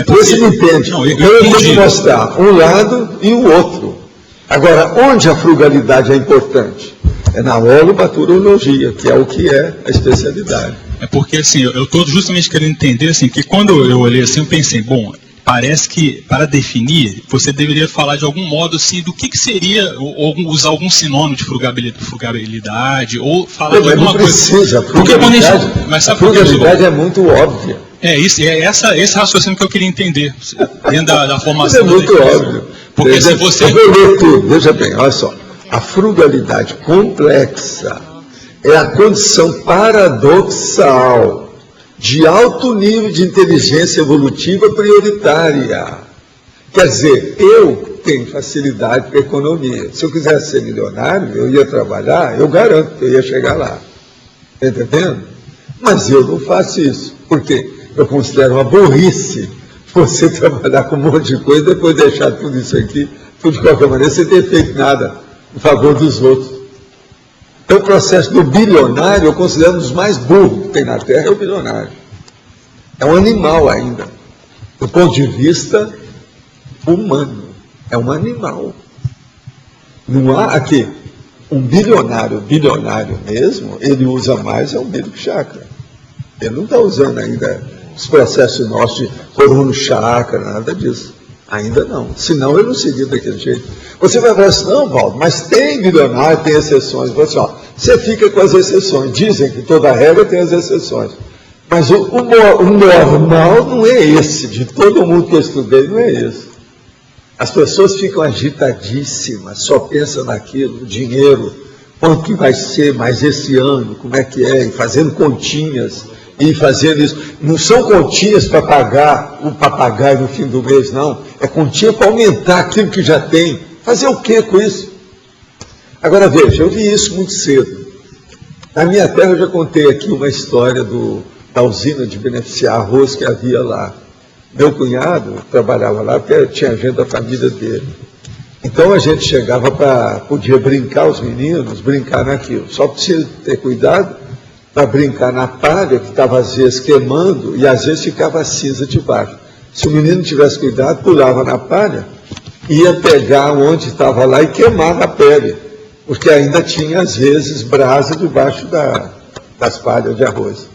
B: Você não entende. Então eu tenho que mostrar um lado e o outro. Agora, onde a frugalidade é importante? É na holobaturologia, que é o que é a especialidade.
G: É porque, assim, eu estou justamente querendo entender, assim, que quando eu olhei assim, eu pensei, bom, parece que, para definir, você deveria falar de algum modo assim, do que seria, ou usar algum sinônimo de frugabilidade, ou falar de alguma coisa.
B: Precisa, a frugalidade é muito óbvia.
G: Isso, esse raciocínio que eu queria entender, dentro da formação.
B: Isso é muito óbvio.
G: Porque se você...
B: Eu vou ler tudo, veja bem, olha só. A frugalidade complexa é a condição paradoxal de alto nível de inteligência evolutiva prioritária. Quer dizer, eu tenho facilidade para a economia. Se eu quisesse ser milionário, eu ia trabalhar, eu garanto que eu ia chegar lá. Está entendendo? Mas eu não faço isso. Por quê? Eu considero uma burrice você trabalhar com um monte de coisa e depois deixar tudo isso aqui, tudo de qualquer maneira, sem ter feito nada em favor dos outros. Então, o processo do bilionário, eu considero um dos mais burros que tem na Terra, é o bilionário. É um animal ainda, do ponto de vista humano. É um animal. Não há aqui um bilionário mesmo, ele usa mais o umbigo chakra. Ele não está usando ainda os processos nossos de corono chakra, nada disso. Ainda não. Senão ele não seria daquele jeito. Você vai falar assim, não, Valdo, mas tem bilionário, tem exceções. Você fica com as exceções. Dizem que toda regra tem as exceções. Mas o normal não é esse. De todo mundo que eu estudei, não é esse. As pessoas ficam agitadíssimas, só pensam naquilo, dinheiro, quanto que vai ser mais esse ano, como é que é, e fazendo continhas, e fazendo isso. Não são continhas para pagar o papagaio no fim do mês, não. É continha para aumentar aquilo que já tem. Fazer o que com isso? Agora veja, eu vi isso muito cedo. Na minha terra eu já contei aqui uma história da usina de beneficiar arroz que havia lá. Meu cunhado trabalhava lá porque tinha gente da família dele. Então a gente chegava podia brincar, os meninos, brincar naquilo. Só precisa ter cuidado para brincar na palha, que estava às vezes queimando, e às vezes ficava cinza debaixo. Se o menino tivesse cuidado, pulava na palha, ia pegar onde estava lá e queimar na pele, porque ainda tinha às vezes brasa debaixo das palhas de arroz.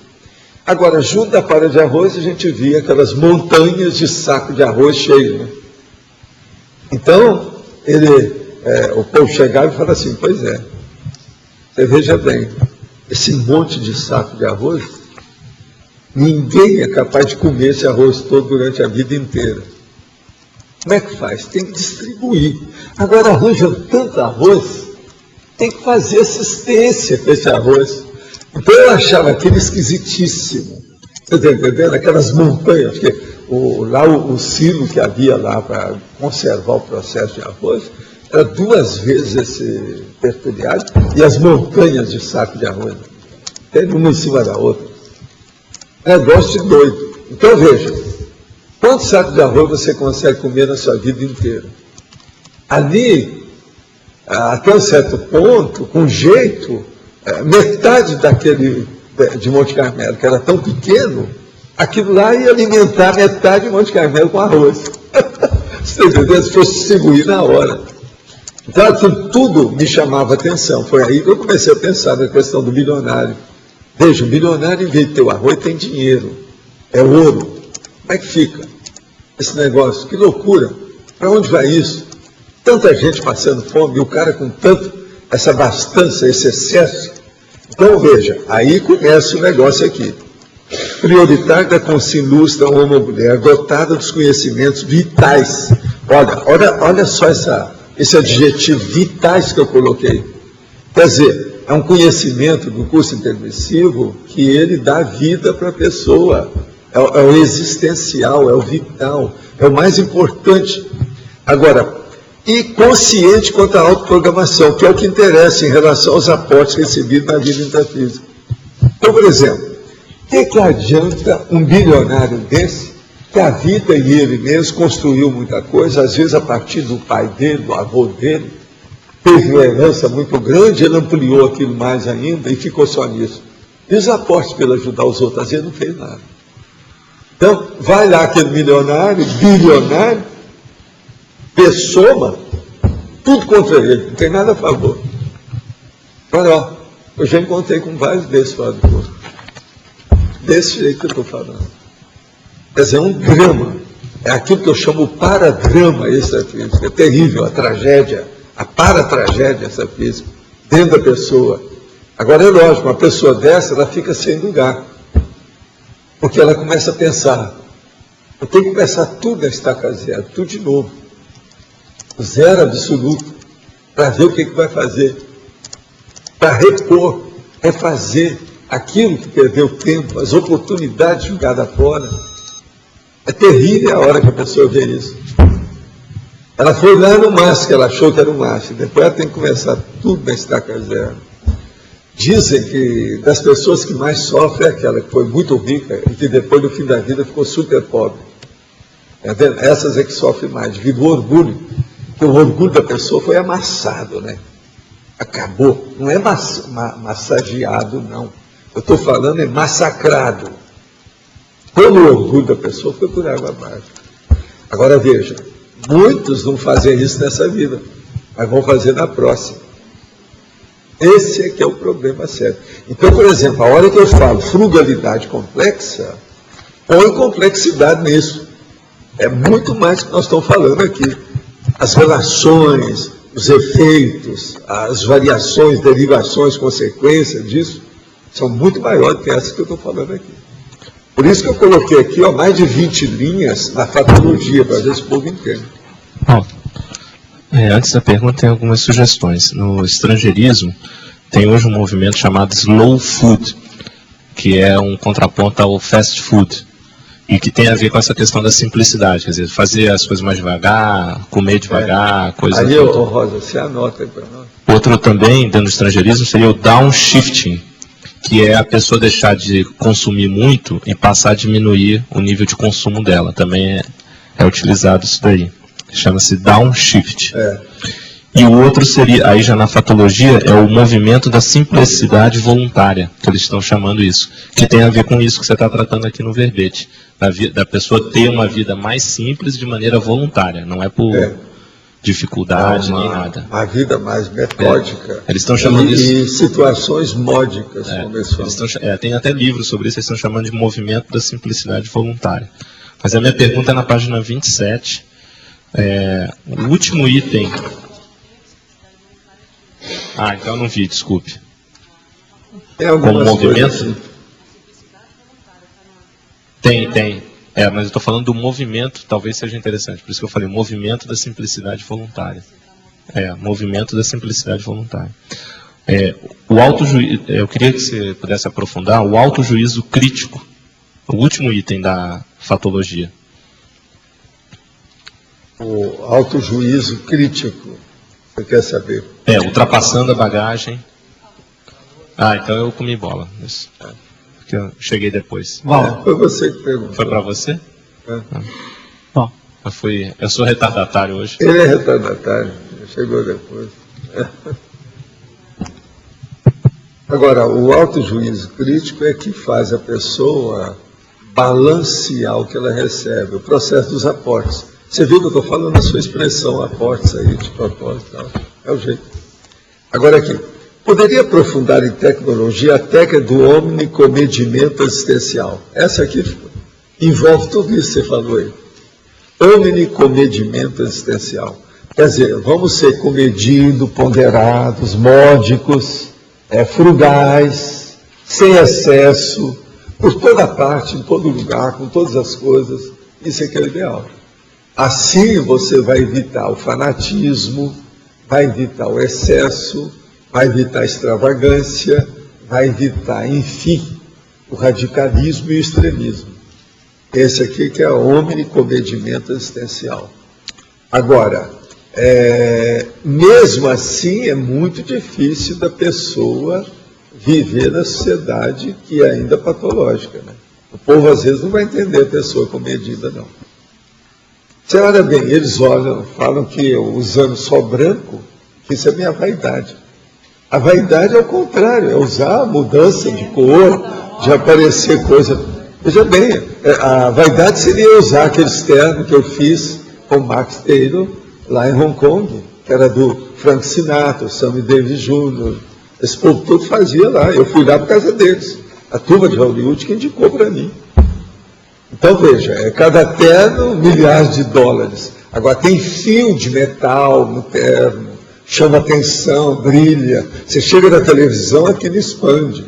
B: Agora, junto da palha de arroz, a gente via aquelas montanhas de saco de arroz cheio, né? Então, o povo chegava e falava assim, pois é, você veja bem, esse monte de saco de arroz, ninguém é capaz de comer esse arroz todo durante a vida inteira. Como é que faz? Tem que distribuir. Agora, arranjam tanto arroz, tem que fazer assistência com esse arroz. Então eu achava aquilo esquisitíssimo. Você está entendendo? Aquelas montanhas, porque o silo que havia lá para conservar o processo de arroz, era 2 vezes esse tertuliário e as montanhas de saco de arroz. Tem uma em cima da outra. Negócio de doido. Então veja, quantos sacos de arroz você consegue comer na sua vida inteira? Ali, até um certo ponto, com jeito, metade daquele de Monte Carmelo, que era tão pequeno, aquilo lá ia alimentar metade de Monte Carmelo com arroz. Você entendeu? Se fosse distribuir na hora. Então, aquilo tudo me chamava atenção. Foi aí que eu comecei a pensar na questão do bilionário. Veja, o bilionário, em vez de ter o arroz, tem dinheiro. É ouro. Como é que fica esse negócio? Que loucura. Para onde vai isso? Tanta gente passando fome, e o cara com essa abastança, esse excesso. Então, veja, aí começa o negócio aqui. Prioritário da consciência ilustre, homem ou mulher, dotada dos conhecimentos vitais. Olha só esse adjetivo, vitais, que eu coloquei. Quer dizer, é um conhecimento do curso intermissivo que ele dá vida para a pessoa. É o existencial, é o vital, é o mais importante. Agora, e consciente quanto à autoprogramação, que é o que interessa em relação aos aportes recebidos na vida intrafísica. Então, por exemplo, o que adianta um bilionário desse, que a vida e ele mesmo construiu muita coisa, às vezes a partir do pai dele, do avô dele, teve uma herança muito grande, ele ampliou aquilo mais ainda e ficou só nisso. E os aportes para ajudar os outros, às vezes não fez nada. Então, vai lá aquele milionário, bilionário, soma tudo contra ele, não tem nada a favor. Olha, eu já encontrei com vários desses fora do corpo. Desse jeito que eu estou falando. Quer dizer, um drama. É aquilo que eu chamo paradrama extrafísico. É terrível, a tragédia, a paratragédia extrafísica dentro da pessoa. Agora, é lógico, uma pessoa dessa, ela fica sem lugar. Porque ela começa a pensar, eu tenho que começar tudo a estaca zero, tudo de novo. Zero absoluto, para ver o que vai fazer. Para repor, refazer aquilo que perdeu tempo, as oportunidades jogadas fora. É terrível a hora que a pessoa vê isso. Ela foi lá no máximo, que ela achou que era o máximo, depois ela tem que começar tudo na estaca zero. Dizem que das pessoas que mais sofrem é aquela que foi muito rica e que depois, no fim da vida, ficou super pobre. Essas é que sofrem mais, devido ao orgulho. Porque o orgulho da pessoa foi amassado, né? Acabou. Não é massageado, não. Eu estou falando é massacrado. Todo o orgulho da pessoa foi por água abaixo. Agora veja, muitos não fazem isso nessa vida, mas vão fazer na próxima. Esse é que é o problema sério. Então, por exemplo, a hora que eu falo frugalidade complexa, põe complexidade nisso. É muito mais que nós estamos falando aqui. As relações, os efeitos, as variações, derivações, consequências disso, são muito maiores que essas que eu estou falando aqui. Por isso que eu coloquei aqui mais de 20 linhas na fatologia, para ver se o povo entende.
H: Antes da pergunta, tem algumas sugestões. No estrangeirismo, tem hoje um movimento chamado Slow Food, que é um contraponto ao fast food, e que tem a ver com essa questão da simplicidade, quer dizer, fazer as coisas mais devagar, comer devagar, coisas...
B: Aí, Rosa, você anota aí para nós.
H: Outro também, dentro do estrangeirismo, seria o downshifting, que é a pessoa deixar de consumir muito e passar a diminuir o nível de consumo dela. Também é utilizado isso daí. Chama-se downshift. E o outro seria, aí já na fatologia, é o movimento da simplicidade voluntária, que eles estão chamando isso, que tem a ver com isso que você está tratando aqui no verbete, da pessoa ter uma vida mais simples de maneira voluntária, não é por dificuldade nem nada.
B: Uma vida mais metódica.
H: Eles estão chamando isso...
B: E situações módicas, como eles falam.
H: Tem até livros sobre isso, eles estão chamando de movimento da simplicidade voluntária. Mas a minha pergunta é na página 27, o último item... então eu não vi, desculpe. Como movimento? Assim. Tem. Mas eu estou falando do movimento, talvez seja interessante. Por isso que eu falei, movimento da simplicidade voluntária. Movimento da simplicidade voluntária. O autojuízo, eu queria que você pudesse aprofundar o autojuízo crítico, o último item da fatologia.
B: O autojuízo crítico, você quer saber?
H: Ultrapassando a bagagem. Então eu comi bola. Isso. Porque eu cheguei depois.
B: Foi você que perguntou.
H: Foi para você? Eu sou retardatário hoje.
B: Ele é retardatário, chegou depois. Agora, o autojuízo crítico é que faz a pessoa balancear o que ela recebe, o processo dos aportes. Você viu que eu estou falando a sua expressão, aportes aí, de propósito e tal. É o jeito. Agora aqui, poderia aprofundar em tecnologia a técnica do omnicomedimento existencial. Essa aqui envolve tudo isso que você falou aí. Omnicomedimento existencial. Quer dizer, vamos ser comedidos, ponderados, módicos, frugais, sem excesso, por toda parte, em todo lugar, com todas as coisas. Isso é que é o ideal. Assim você vai evitar o fanatismo, vai evitar o excesso, vai evitar a extravagância, vai evitar, enfim, o radicalismo e o extremismo. Esse aqui que é o omnicomedimento existencial. Agora, mesmo assim é muito difícil da pessoa viver na sociedade que é ainda patológica, né? O povo às vezes não vai entender a pessoa comedida, não. Você olha bem, eles falam que eu, usando só branco, que isso é minha vaidade. A vaidade é o contrário, é usar a mudança de cor, de aparecer coisa. Veja bem, a vaidade seria usar aquele terno que eu fiz com o Max Taylor lá em Hong Kong, que era do Frank Sinatra, Sammy Davis Jr. Esse povo todo fazia lá, eu fui lá por causa deles. A turma de Hollywood que indicou para mim. Então, veja, é cada terno milhares de dólares. Agora, tem fio de metal no terno, chama atenção, brilha. Você chega na televisão, aquilo expande.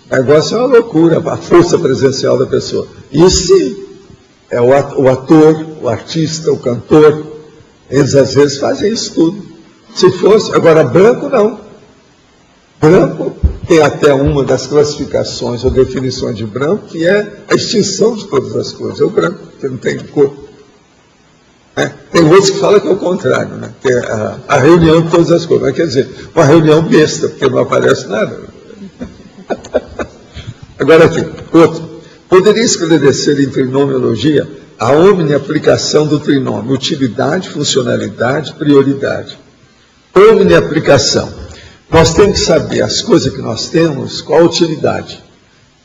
B: O negócio é uma loucura, a força presencial da pessoa. Isso sim, é o ator, o artista, o cantor. Eles, às vezes, fazem isso tudo. Se fosse, agora, branco, não. Branco tem até uma das classificações ou definições de branco, que é a extinção de todas as cores. É o branco, que não tem cor. Tem outros que falam que é o contrário, né? Que é a reunião de todas as cores. Mas quer dizer, uma reunião besta, porque não aparece nada. Agora aqui, outro. Poderia esclarecer em trinomiologia a omni-aplicação do trinômio, utilidade, funcionalidade, prioridade. Omni-aplicação. Nós temos que saber as coisas que nós temos, qual a utilidade.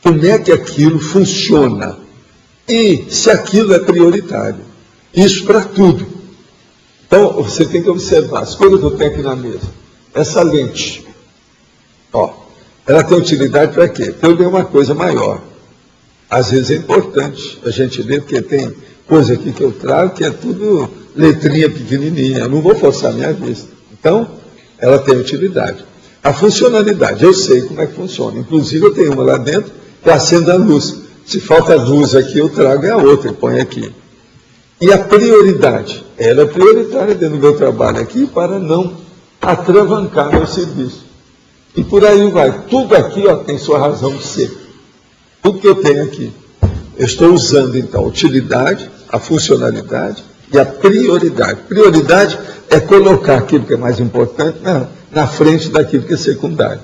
B: Como é que aquilo funciona. E se aquilo é prioritário. Isso para tudo. Então, você tem que observar as coisas que eu tenho aqui na mesa. Essa lente, ó, ela tem utilidade para quê? Para eu ler uma coisa maior. Às vezes é importante a gente ler, porque tem coisa aqui que eu trago que é tudo letrinha pequenininha. Eu não vou forçar a minha vista. Então, ela tem utilidade. A funcionalidade, eu sei como é que funciona. Inclusive, eu tenho uma lá dentro que acende a luz. Se falta luz aqui, eu trago a outra, eu ponho aqui. E a prioridade, ela é prioritária dentro do meu trabalho aqui para não atravancar meu serviço. E por aí vai. Tudo aqui ó, tem sua razão de ser. Tudo que eu tenho aqui. Eu estou usando, então, a utilidade, a funcionalidade e a prioridade. Prioridade é colocar aquilo que é mais importante na frente daquilo que é secundário.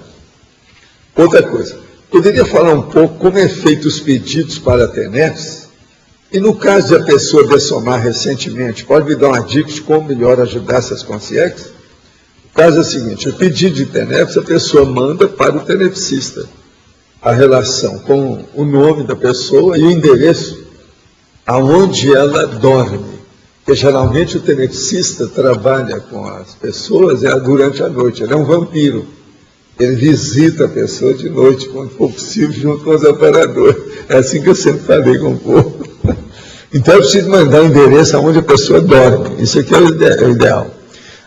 B: Outra coisa, poderia falar um pouco como é feito os pedidos para a TENEPS? E no caso de a pessoa dessomar recentemente, pode me dar uma dica de como melhor ajudar essas consciências? O caso é o seguinte, o pedido de TENEPS, a pessoa manda para o tenepsista a relação com o nome da pessoa e o endereço aonde ela dorme. Porque geralmente o tenepsista trabalha com as pessoas durante a noite, ele é um vampiro. Ele visita a pessoa de noite, quando for possível, junto com os operadores. É assim que eu sempre falei com o povo. Então eu preciso mandar o endereço aonde a pessoa dorme. Isso aqui é o ideal.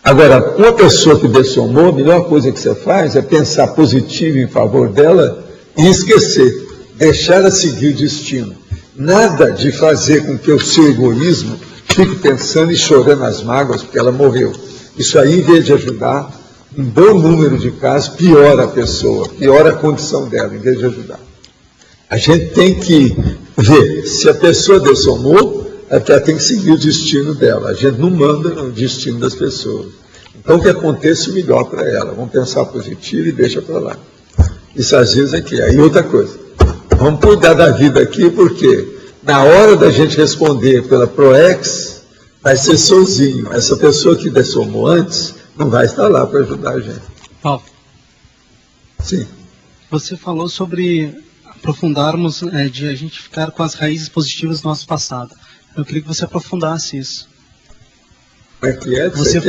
B: Agora, uma pessoa que dessomou, a melhor coisa que você faz é pensar positivo em favor dela e esquecer, deixar ela seguir o destino. Nada de fazer com que o seu egoísmo fique pensando e chorando as mágoas porque ela morreu. Isso aí, em vez de ajudar, um bom número de casos, piora a pessoa, piora a condição dela, em vez de ajudar. A gente tem que ver se a pessoa dessomou, ela tem que seguir o destino dela. A gente não manda no destino das pessoas. Então, que aconteça o melhor para ela. Vamos pensar positivo e deixa para lá. Isso às vezes é que é. E outra coisa, vamos cuidar da vida aqui, porque na hora da gente responder pela ProEx, vai ser sozinho. Essa pessoa que dessomou antes não vai estar lá para ajudar a gente.
I: Paulo.
B: Sim.
I: Você falou sobre aprofundarmos, de a gente ficar com as raízes positivas do nosso passado. Eu queria que você aprofundasse isso.
B: Como é que é?
I: Você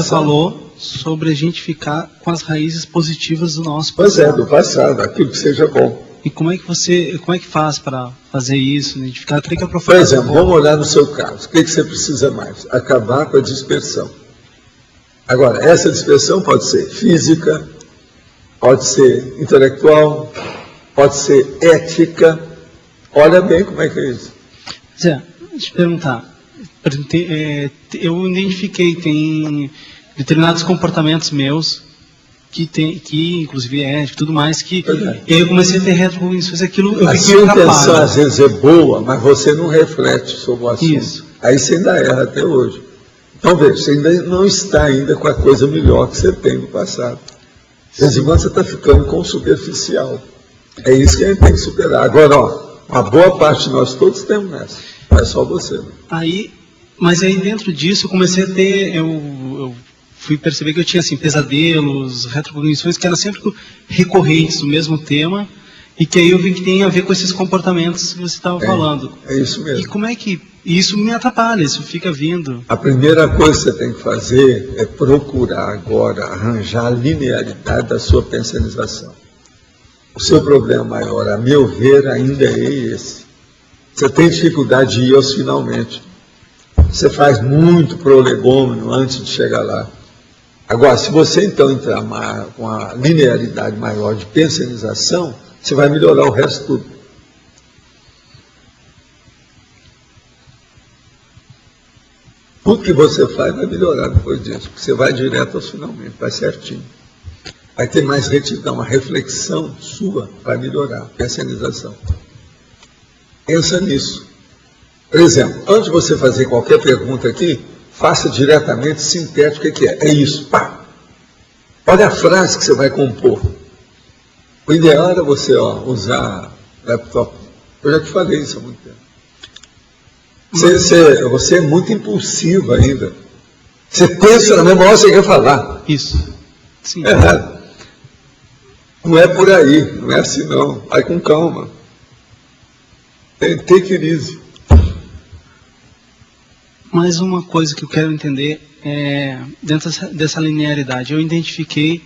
I: falou sobre a gente ficar com as raízes positivas do nosso passado.
B: Pois é, do passado, aquilo que seja bom.
I: E como é que faz para fazer isso, identificar? Eu queria que aprofundasse.
B: Por exemplo, vamos olhar no seu caso. O que você precisa mais? Acabar com a dispersão. Agora, essa dispersão pode ser física, pode ser intelectual, pode ser ética. Olha bem como é que é isso.
I: Zé, deixa eu perguntar. Eu identifiquei, tem determinados comportamentos meus, que inclusive é ético e tudo mais, que eu comecei a ter retrocognições, aquilo eu fiquei
B: atrapalhado. A sua intenção às vezes é boa, mas você não reflete sobre o assunto.
I: Isso.
B: Aí você ainda erra até hoje. Então, veja, você ainda não está ainda com a coisa melhor que você tem no passado. De vez em quando você está ficando com o superficial. É isso que a gente tem que superar. Agora, uma boa parte de nós todos temos nessa. Não é só você. Né?
I: Mas aí dentro disso eu comecei a ter, eu fui perceber que eu tinha assim, pesadelos, retrocognições que eram sempre recorrentes do mesmo tema, e que aí eu vi que tem a ver com esses comportamentos que você estava falando.
B: É isso mesmo.
I: E como é que isso me atrapalha, isso fica vindo?
B: A primeira coisa que você tem que fazer é procurar agora arranjar a linearidade da sua pensanização. O seu problema maior, a meu ver, ainda é esse. Você tem dificuldade de ir aos finalmente. Você faz muito prolegômeno antes de chegar lá. Agora, se você então entrar com uma linearidade maior de pensionização, você vai melhorar o resto tudo. Tudo que você faz vai melhorar depois disso, porque você vai direto aos finalmente, vai certinho. Vai ter mais retidão, a reflexão sua vai melhorar, a pensionização. Pensa nisso. Por exemplo, antes de você fazer qualquer pergunta aqui, faça diretamente sintético o que é. É isso, pá! Olha a frase que você vai compor. O ideal era você usar laptop. Eu já te falei isso há muito tempo. Você é muito impulsivo ainda. Você pensa na mesma hora que você quer falar.
I: Isso. Sim.
B: É errado. Não é por aí, não é assim não. Vai com calma. Take it easy.
I: Mais uma coisa que eu quero entender é, dentro dessa linearidade, eu identifiquei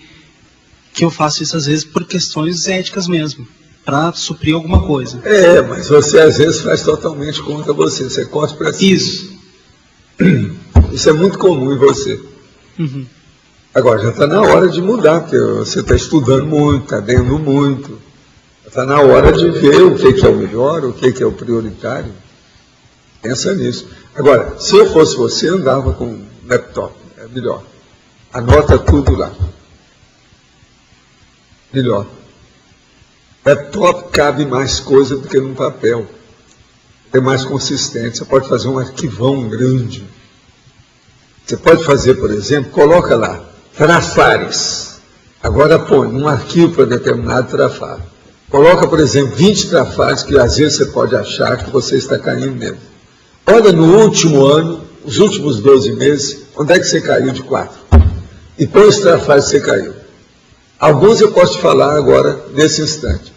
I: que eu faço isso às vezes por questões éticas mesmo, para suprir alguma coisa.
B: Mas você às vezes faz totalmente contra você, você corta para cima.
I: Isso.
B: Isso é muito comum em você.
I: Uhum.
B: Agora, já está na hora de mudar, porque você está estudando muito, está lendo muito. Está na hora de ver o que é o melhor, o que é o prioritário. Pensa nisso. Agora, se eu fosse você, andava com laptop, é melhor. Anota tudo lá. Melhor. Laptop cabe mais coisa do que num papel. É mais consistente. Você pode fazer um arquivão grande. Você pode fazer, por exemplo, coloca lá, trafares. Agora põe um arquivo para determinado trafar. Coloca, por exemplo, 20 trafares que às vezes você pode achar que você está caindo nele. Olha no último ano, os últimos 12 meses, onde é que você caiu de 4? E põe os trafares que você caiu. Alguns eu posso te falar agora, nesse instante.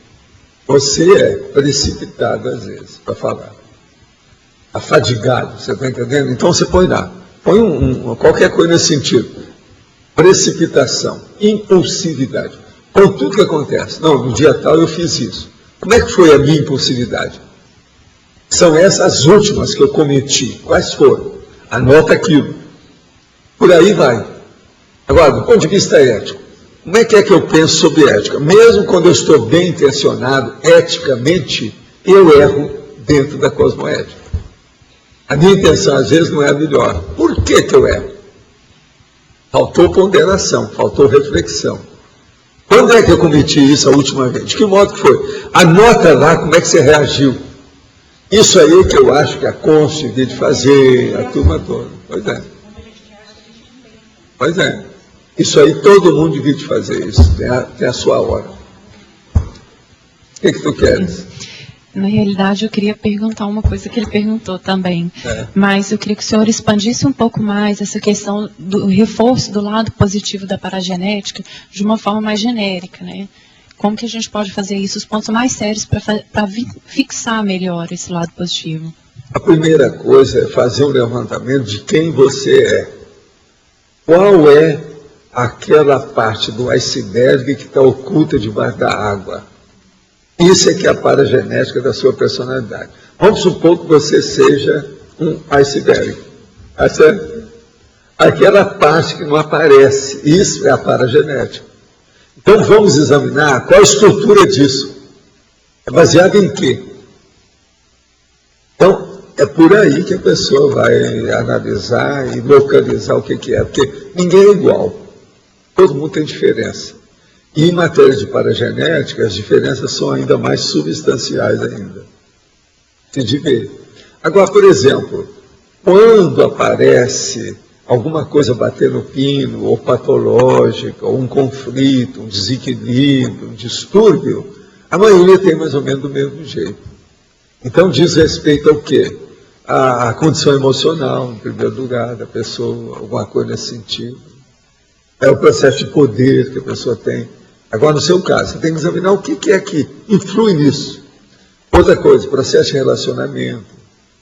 B: Você é precipitado às vezes para falar. Afadigado, você está entendendo? Então você põe lá. Põe qualquer coisa nesse sentido. Precipitação, impulsividade. Com tudo que acontece. Não, no dia tal eu fiz isso. Como é que foi a minha impulsividade? São essas últimas que eu cometi. Quais foram? Anota aquilo. Por aí vai. Agora, do ponto de vista ético, como é que eu penso sobre ética? Mesmo quando eu estou bem intencionado, eticamente, eu erro dentro da cosmoética. A minha intenção, às vezes, não é a melhor. Por que eu erro? Faltou ponderação, faltou reflexão. Quando é que eu cometi isso a última vez? De que modo que foi? Anota lá como é que você reagiu. Isso aí que eu acho que a Conce devia de fazer, a turma toda. Pois é. Pois é. Isso aí todo mundo devia de fazer isso. Tem a sua hora. O que tu queres?
J: Na realidade, eu queria perguntar uma coisa que ele perguntou também. Mas eu queria que o senhor expandisse um pouco mais essa questão do reforço do lado positivo da paragenética de uma forma mais genérica, né? Como que a gente pode fazer isso, os pontos mais sérios para fixar melhor esse lado positivo?
B: A primeira coisa é fazer um levantamento de quem você é. Qual é aquela parte do iceberg que está oculta debaixo da água? Isso é que é a paragenética da sua personalidade. Vamos supor que você seja um iceberg. Aquela parte que não aparece. Isso é a paragenética. Então vamos examinar qual a estrutura disso. É baseado em quê? Então, é por aí que a pessoa vai analisar e localizar o que é. Porque ninguém é igual. Todo mundo tem diferença. E em matéria de paragenética, as diferenças são ainda mais substanciais ainda. De ver. Agora, por exemplo, quando aparece alguma coisa bater no pino, ou patológica, ou um conflito, um desequilíbrio, um distúrbio, a maioria tem mais ou menos do mesmo jeito. Então diz respeito ao quê? A condição emocional, em primeiro lugar, da pessoa, alguma coisa nesse sentido. É o processo de poder que a pessoa tem. Agora, no seu caso, você tem que examinar o que é que influi nisso. Outra coisa, processo de relacionamento,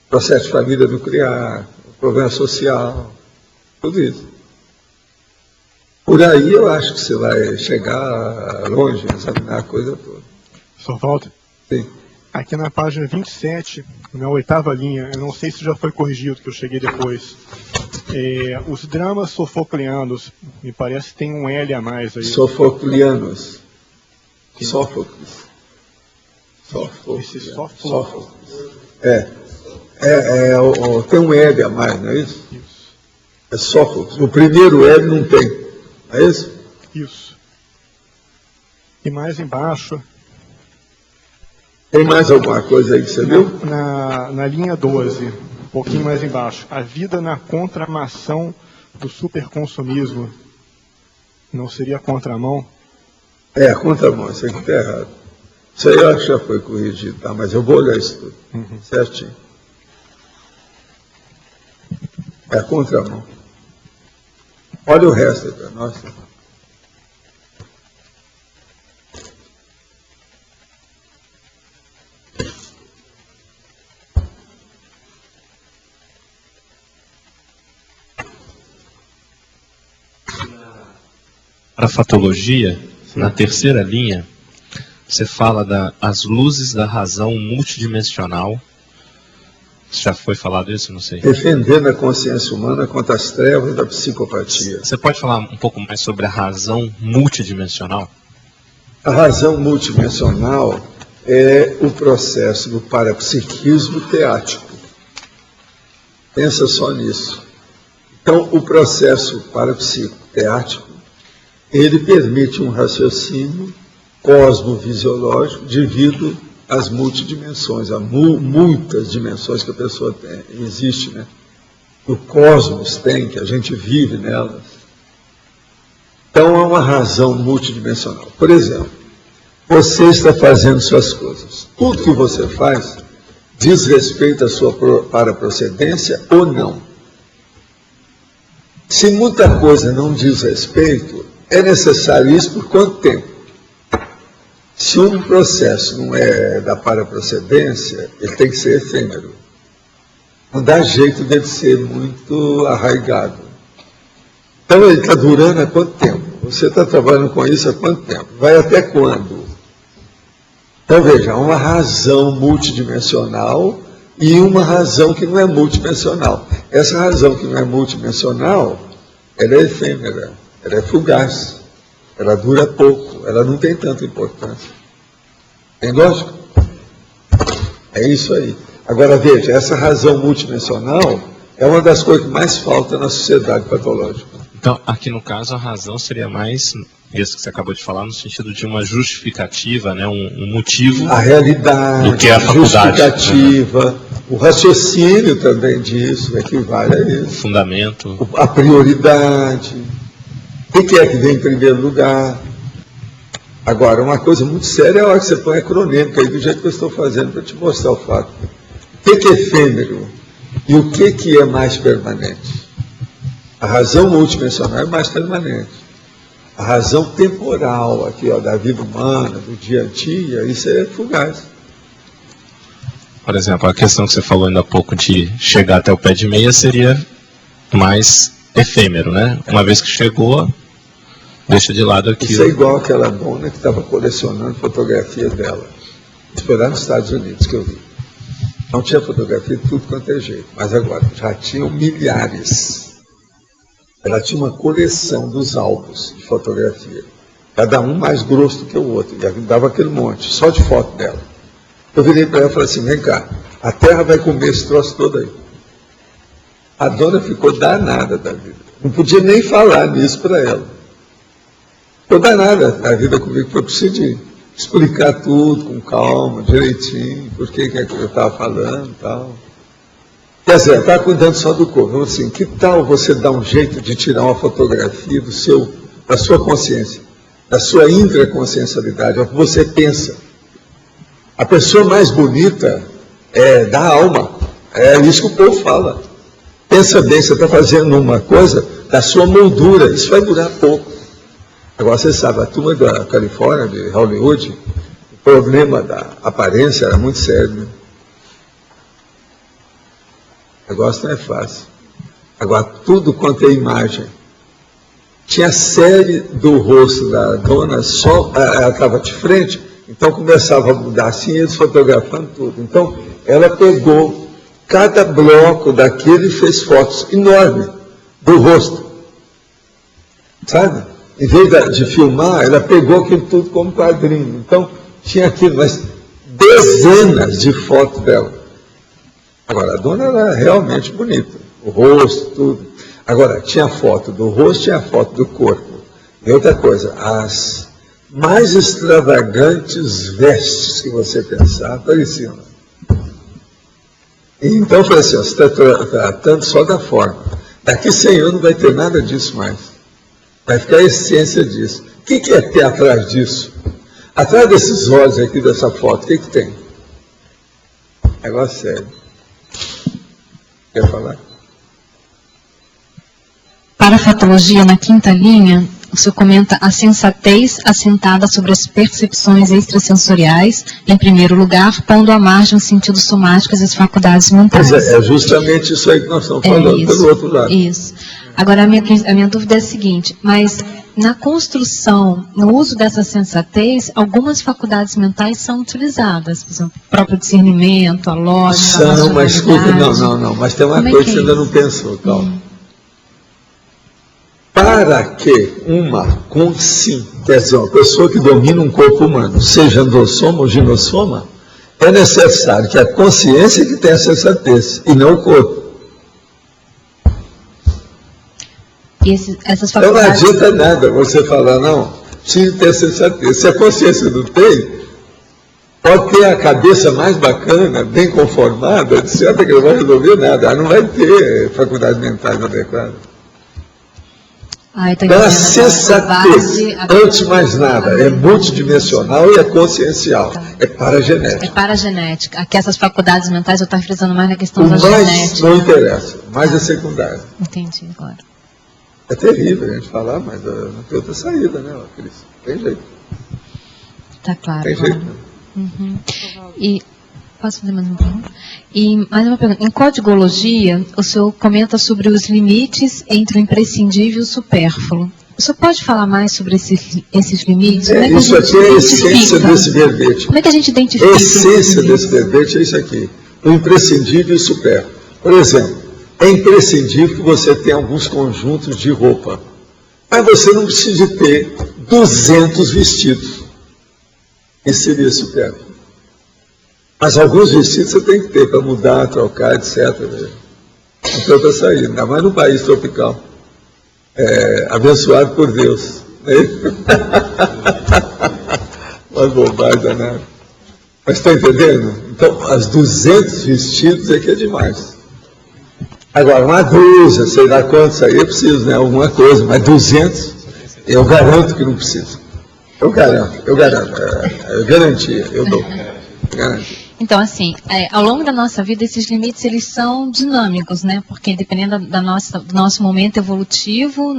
B: processo de família nuclear, problema social, tudo isso. Por aí eu acho que você vai chegar longe, examinar a coisa toda.
K: Só falta?
B: Sim.
K: Aqui na página 27, na 8ª linha, eu não sei se já foi corrigido, que eu cheguei depois. Os dramas sofocleanos, me parece que tem um L a mais aí.
B: Sofocleanos. Sófocles.
K: Sófocles.
B: Tem um L a mais, não é isso?
K: Isso.
B: É Sófocles. O primeiro L não tem, não é isso?
K: Isso. E mais embaixo...
B: Tem mais alguma coisa aí que você viu?
K: Na linha 12, um pouquinho mais embaixo. A vida na contramão do superconsumismo. Não seria a contramão?
B: A contramão, isso aqui está errado. Isso aí eu acho que já foi corrigido, tá? Mas eu vou olhar isso tudo, certinho. É a contramão. Olha o resto aí para nós.
H: Para a fatologia, na 3ª linha, você fala das luzes da razão multidimensional. Já foi falado isso? Não sei.
B: Defendendo a consciência humana contra as trevas da psicopatia.
H: Você pode falar um pouco mais sobre a razão multidimensional?
B: A razão multidimensional é o processo do parapsiquismo teático. Pensa só nisso. Então, o processo parapsicoteático, ele permite um raciocínio cosmovisiológico devido às multidimensões, a muitas dimensões que a pessoa tem. Existe, né? O cosmos tem, que a gente vive nelas. Então, há uma razão multidimensional. Por exemplo, você está fazendo suas coisas. Tudo que você faz diz respeito à sua paraprocedência ou não. Se muita coisa não diz respeito, é necessário isso por quanto tempo? Se um processo não é da paraprocedência, ele tem que ser efêmero. Não dá jeito dele ser muito arraigado. Então ele está durando há quanto tempo? Você está trabalhando com isso há quanto tempo? Vai até quando? Então veja, há uma razão multidimensional e uma razão que não é multidimensional. Essa razão que não é multidimensional, ela é efêmera. Ela é fugaz, ela dura pouco, ela não tem tanta importância. Tem lógica? É isso aí. Agora veja, essa razão multidimensional é uma das coisas que mais falta na sociedade patológica.
H: Então, aqui no caso, a razão seria mais, isso que você acabou de falar, no sentido de uma justificativa, né, um motivo.
B: A realidade,
H: do que é a faculdade.
B: Justificativa, o raciocínio também disso, equivale a isso.
H: O fundamento.
B: A prioridade. O que é que vem em primeiro lugar? Agora, uma coisa muito séria é a hora que você põe a cronêmica aí, do jeito que eu estou fazendo, para te mostrar o fato. O que é efêmero e o que é mais permanente? A razão multidimensional é mais permanente. A razão temporal aqui, ó, da vida humana, do dia a dia, isso é fugaz.
H: Por exemplo, a questão que você falou ainda há pouco de chegar até o pé de meia seria mais efêmero, né? Uma vez que chegou, deixa de lado aquilo.
B: Isso é igual aquela dona que estava colecionando fotografias dela. Isso foi lá nos Estados Unidos que eu vi. Não tinha fotografia de tudo quanto é jeito, mas agora já tinham milhares. Ela tinha uma coleção dos álbuns de fotografia, cada um mais grosso do que o outro, e dava aquele monte, só de foto dela. Eu virei para ela e falei assim, vem cá, a Terra vai comer esse troço todo aí. A dona ficou danada da vida. Não podia nem falar nisso para ela. Ficou danada da vida comigo, foi preciso explicar tudo com calma, direitinho, por que é que eu estava falando e tal. Quer dizer, estava cuidando só do corpo. Eu assim, que tal você dar um jeito de tirar uma fotografia da sua consciência, da sua intraconsciencialidade, é o que você pensa. A pessoa mais bonita é da alma. É isso que o povo fala. Pensa bem, você está fazendo uma coisa da sua moldura, isso vai durar pouco. Agora você sabe, a turma da Califórnia, de Hollywood, o problema da aparência era muito sério, né? O negócio não é fácil. Agora, tudo quanto é imagem. Tinha a série do rosto da dona, só ela estava de frente, Então começava a mudar assim, eles fotografando tudo. Então ela pegou cada bloco daquele e fez fotos enormes do rosto. Sabe? Em vez de filmar, ela pegou aquilo tudo como quadrinho. Então tinha aquilo, mas dezenas de fotos dela. Agora, a dona era realmente bonita. O rosto, tudo. Agora, tinha foto do rosto, tinha foto do corpo. E outra coisa, as mais extravagantes vestes que você pensar apareciam. E então eu falei assim, você está tratando só da forma. Daqui 100 anos não vai ter nada disso mais. Vai ficar a essência disso. O que é ter atrás disso? Atrás desses olhos aqui, dessa foto, o que tem? Negócio sério. Quer falar?
L: Para a fatologia, na 5ª linha, o senhor comenta a sensatez assentada sobre as percepções extrasensoriais, em primeiro lugar, pondo à margem os sentidos somáticos e as faculdades mentais.
B: Pois é justamente isso aí que nós estamos falando, pelo outro lado.
L: Isso. Agora, a minha dúvida é a seguinte, mas na construção, no uso dessa sensatez, algumas faculdades mentais são utilizadas, por exemplo, o próprio discernimento, a lógica, a
B: São, mas escuta, não, mas tem uma coisa que você ainda não pensou, calma. Para que uma consciência, quer dizer, uma pessoa que domina um corpo humano, seja endossoma ou ginossoma, é necessário que a consciência que tenha sensatez, e não o corpo.
L: E essas
B: Então não
L: faculdades...
B: adianta nada você falar, não, precisa ter sensatez. Se a consciência não tem, pode ter a cabeça mais bacana, bem conformada, etc., que não vai resolver nada. Ela não vai ter faculdade mental adequada. Então a sensatez, antes de mais nada, é multidimensional e é consciencial, é paragenética.
L: É paragenética. Aqui essas faculdades mentais eu estou frisando mais na questão da
B: mais
L: genética.
B: Não interessa, mais é secundário.
L: Entendi agora.
B: É terrível a gente falar, mas não tem outra saída, né, Cris? Tem jeito.
L: Está claro.
B: Tem jeito.
L: Uhum. E posso fazer mais uma pergunta? E mais uma pergunta. Em codigologia, o senhor comenta sobre os limites entre o imprescindível e o supérfluo. O senhor pode falar mais sobre esses limites?
B: Isso aqui é a essência desse verbete.
L: Como é que a gente identifica?
B: A essência desse verbete é isso aqui. O imprescindível e o supérfluo. Por exemplo, é imprescindível que você tenha alguns conjuntos de roupa. Mas você não precisa ter 200 vestidos. Isso seria supérfluo. Mas alguns vestidos você tem que ter para mudar, trocar, etc. Então está saindo, ainda mais num país tropical. Abençoado por Deus. Né? Uma bobagem danada. Mas está entendendo? Então, as 200 vestidos é que é demais. Agora, uma blusa, sei lá quantos aí eu preciso, né? Alguma coisa, mas 200, eu garanto que não preciso. Eu garanto. Garantia, eu dou. Garantia.
L: Então, assim, ao longo da nossa vida, esses limites, eles são dinâmicos, né? Porque dependendo do nosso momento evolutivo,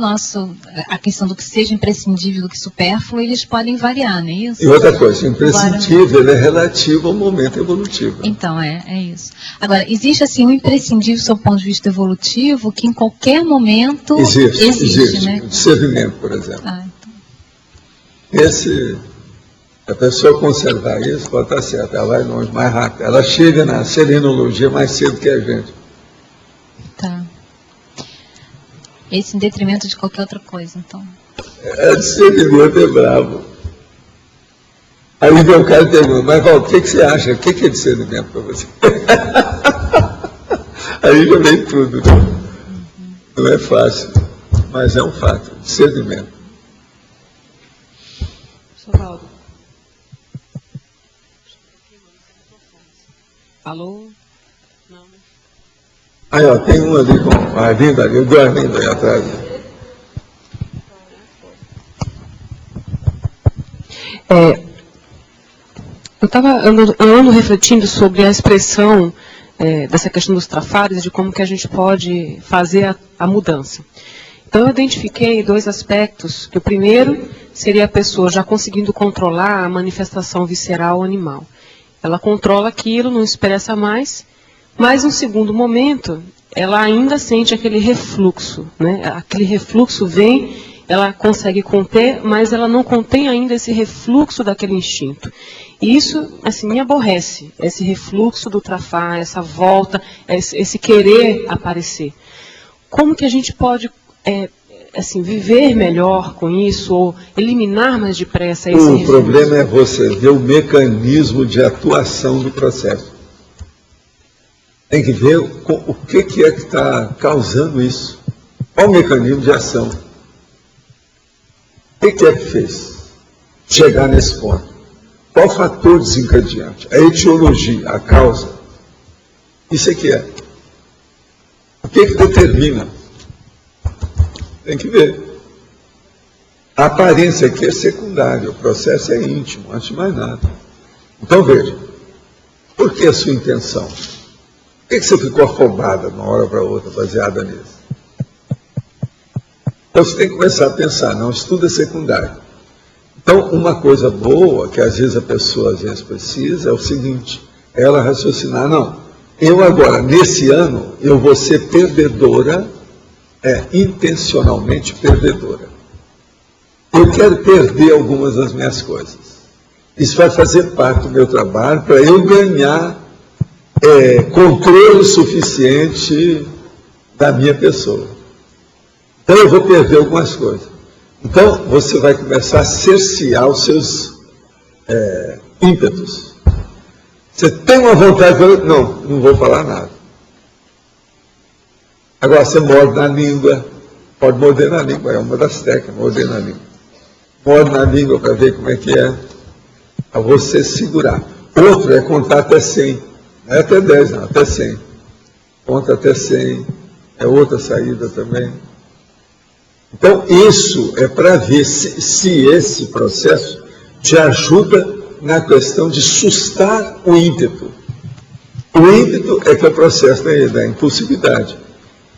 L: a questão do que seja imprescindível, do que supérfluo, eles podem variar, não é isso?
B: E outra coisa, o imprescindível é relativo ao momento evolutivo.
L: Então, é isso. Agora, existe, assim, um imprescindível, do ponto de vista evolutivo, que em qualquer momento existe, né?
B: O discernimento, por exemplo. Então. A pessoa conservar isso, pode estar certo, ela vai longe mais rápido. Ela chega na serenologia mais cedo que a gente.
L: Tá. Esse em detrimento de qualquer outra coisa, então.
B: Discernimento é bravo. Aí vem o cara e pergunta, mas Val, o que você acha? O que é discernimento para você? Aí já vem tudo, né? Não é fácil, mas é um fato. Discernimento.
A: Valdo. Alô? Não.
B: Aí, ó, tem um ali com a Arlindo ali, o Arlindo aí atrás.
A: Eu estava andando refletindo sobre a expressão dessa questão dos trafares, de como que a gente pode fazer a mudança. Então, eu identifiquei 2 aspectos, que o primeiro seria a pessoa já conseguindo controlar a manifestação visceral animal. Ela controla aquilo, não expressa mais, mas no segundo momento, ela ainda sente aquele refluxo, né? Aquele refluxo vem, ela consegue conter, mas ela não contém ainda esse refluxo daquele instinto. E isso, assim, me aborrece, esse refluxo do trafar, essa volta, esse querer aparecer. Como que a gente pode assim, viver melhor com isso, ou eliminar mais depressa esse refluxo?
B: O problema é você ver o mecanismo de atuação do processo. Tem que ver o que é que está causando isso. Qual o mecanismo de ação? O que é que fez chegar nesse ponto? Qual o fator desencadeante? A etiologia, a causa. Isso é que é. O que determina? Tem que ver. A aparência aqui é secundária, o processo é íntimo, antes de mais nada. Então veja, por que a sua intenção? Por que você ficou afobada de uma hora para outra, baseada nisso? Então você tem que começar a pensar, não, estudo é secundário. Então, uma coisa boa, que às vezes a pessoa precisa, é o seguinte, ela raciocinar, não, eu agora, nesse ano, eu vou ser perdedora, intencionalmente perdedora. Eu quero perder algumas das minhas coisas. Isso vai fazer parte do meu trabalho para eu ganhar controle suficiente da minha pessoa. Então eu vou perder algumas coisas. Então você vai começar a cercear os seus ímpetos. Você tem uma vontade de... Não vou falar nada. Agora você morde na língua, pode morder na língua, é uma das técnicas, morder na língua. Morde na língua para ver como é que é, para você segurar. Outro é contar até 100. Não é até 10, não, até 100. Conta até 100, é outra saída também. Então, isso é para ver se esse processo te ajuda na questão de sustar o ímpeto. O ímpeto é que é o processo da impulsividade.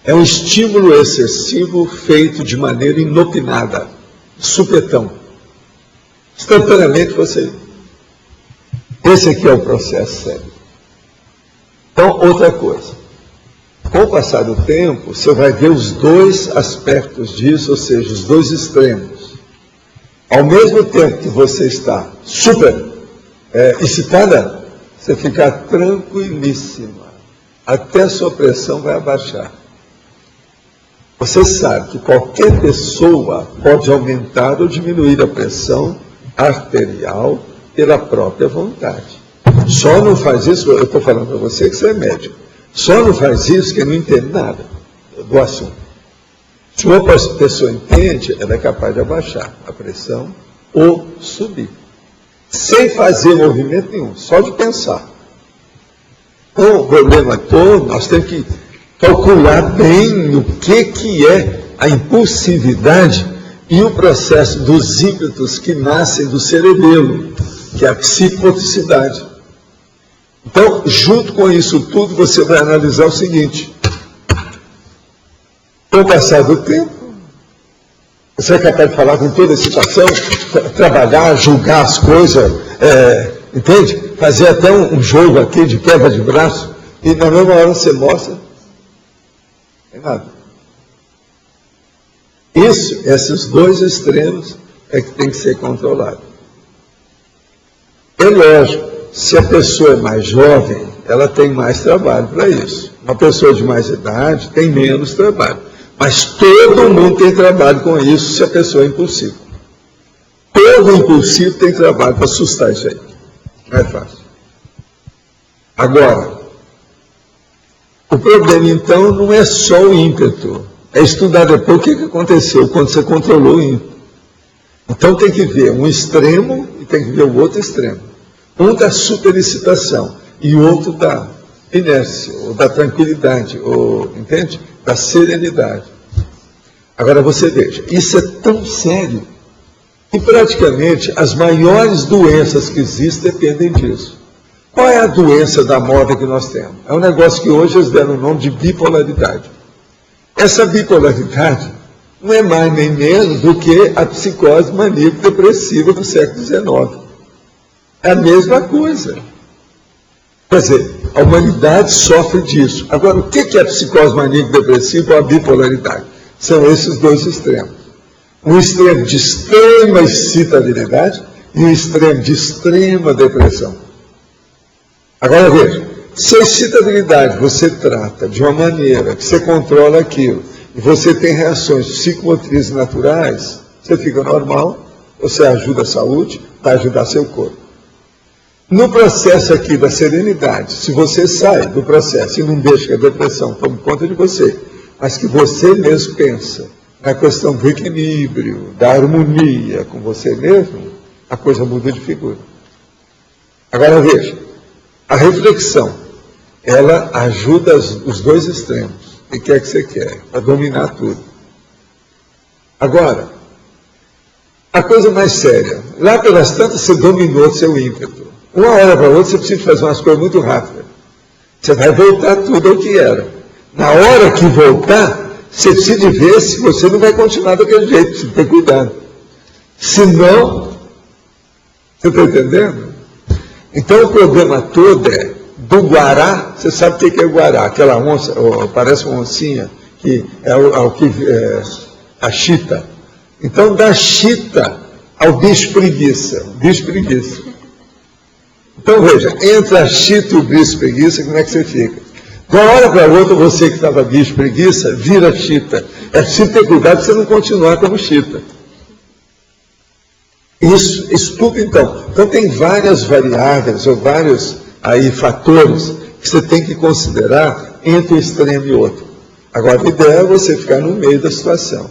B: É um estímulo excessivo feito de maneira inopinada, supetão. Instantaneamente você... Esse aqui é o processo sério. Então, outra coisa. Com o passar do tempo, você vai ver os dois aspectos disso, ou seja, os dois extremos. Ao mesmo tempo que você está super excitada, você fica tranquilíssima. Até a sua pressão vai abaixar. Você sabe que qualquer pessoa pode aumentar ou diminuir a pressão arterial pela própria vontade. Só não faz isso, eu estou falando para você que você é médico, só não faz isso que não entende nada do assunto. Se uma pessoa entende, ela é capaz de abaixar a pressão ou subir. Sem fazer movimento nenhum, só de pensar. Então, o problema todo, nós temos que calcular bem o que é a impulsividade e o processo dos ímpetos que nascem do cerebelo, que é a psicoticidade. Então, junto com isso tudo, você vai analisar o seguinte. Com o passar do tempo, você é capaz de falar com toda a excitação, trabalhar, julgar as coisas, entende? Fazer até um jogo aqui de quebra de braço, e na mesma hora você mostra, não é nada. Esses dois extremos é que tem que ser controlado. É lógico, se a pessoa é mais jovem, ela tem mais trabalho para isso. Uma pessoa de mais idade tem menos trabalho. Mas todo mundo tem trabalho com isso se a pessoa é impulsiva. Todo impulsivo tem trabalho para assustar isso aí. Não é fácil. Agora, o problema então não é só o ímpeto. É estudar depois o que aconteceu quando você controlou o ímpeto. Então tem que ver um extremo e tem que ver o outro extremo. Um da superexcitação e o outro da inércia, ou da tranquilidade, ou, entende? Da serenidade. Agora você veja, isso é tão sério que praticamente as maiores doenças que existem dependem disso. Qual é a doença da moda que nós temos? É um negócio que hoje eles deram o nome de bipolaridade. Essa bipolaridade não é mais nem menos do que a psicose maníaco-depressiva do século XIX. É a mesma coisa. Quer dizer, a humanidade sofre disso. Agora, o que é a psicose maníaco-depressiva ou a bipolaridade? São esses dois extremos. Um extremo de extrema excitabilidade e um extremo de extrema depressão. Agora veja, se a excitabilidade você trata de uma maneira que você controla aquilo, e você tem reações psicomotrizes naturais, você fica normal, você ajuda a saúde, vai ajudar seu corpo. No processo aqui da serenidade, se você sai do processo e não deixa que a depressão tome conta de você, mas que você mesmo pensa na questão do equilíbrio, da harmonia com você mesmo, a coisa muda de figura. Agora veja, a reflexão, ela ajuda os dois extremos. O que é que você quer? Para dominar tudo. Agora, a coisa mais séria, lá pelas tantas você dominou seu ímpeto. Uma hora para outra você precisa fazer umas coisas muito rápidas. Você vai voltar tudo ao que era. Na hora que voltar, você precisa ver se você não vai continuar daquele jeito, precisa ter cuidado. Senão, você está entendendo? Então o problema todo é, do guará, você sabe o que é o guará? Aquela onça, parece uma oncinha, que é a chita. Então, da chita ao bicho preguiça. Bicho preguiça. Então, veja, entre a chita e o bicho preguiça, como é que você fica? De uma hora para outra, você que estava bicho preguiça, vira chita. É preciso ter cuidado para você não continuar como chita. Isso tudo, então. Então, tem várias variáveis, ou vários aí fatores que você tem que considerar entre um extremo e outro. Agora, a ideia é você ficar no meio da situação.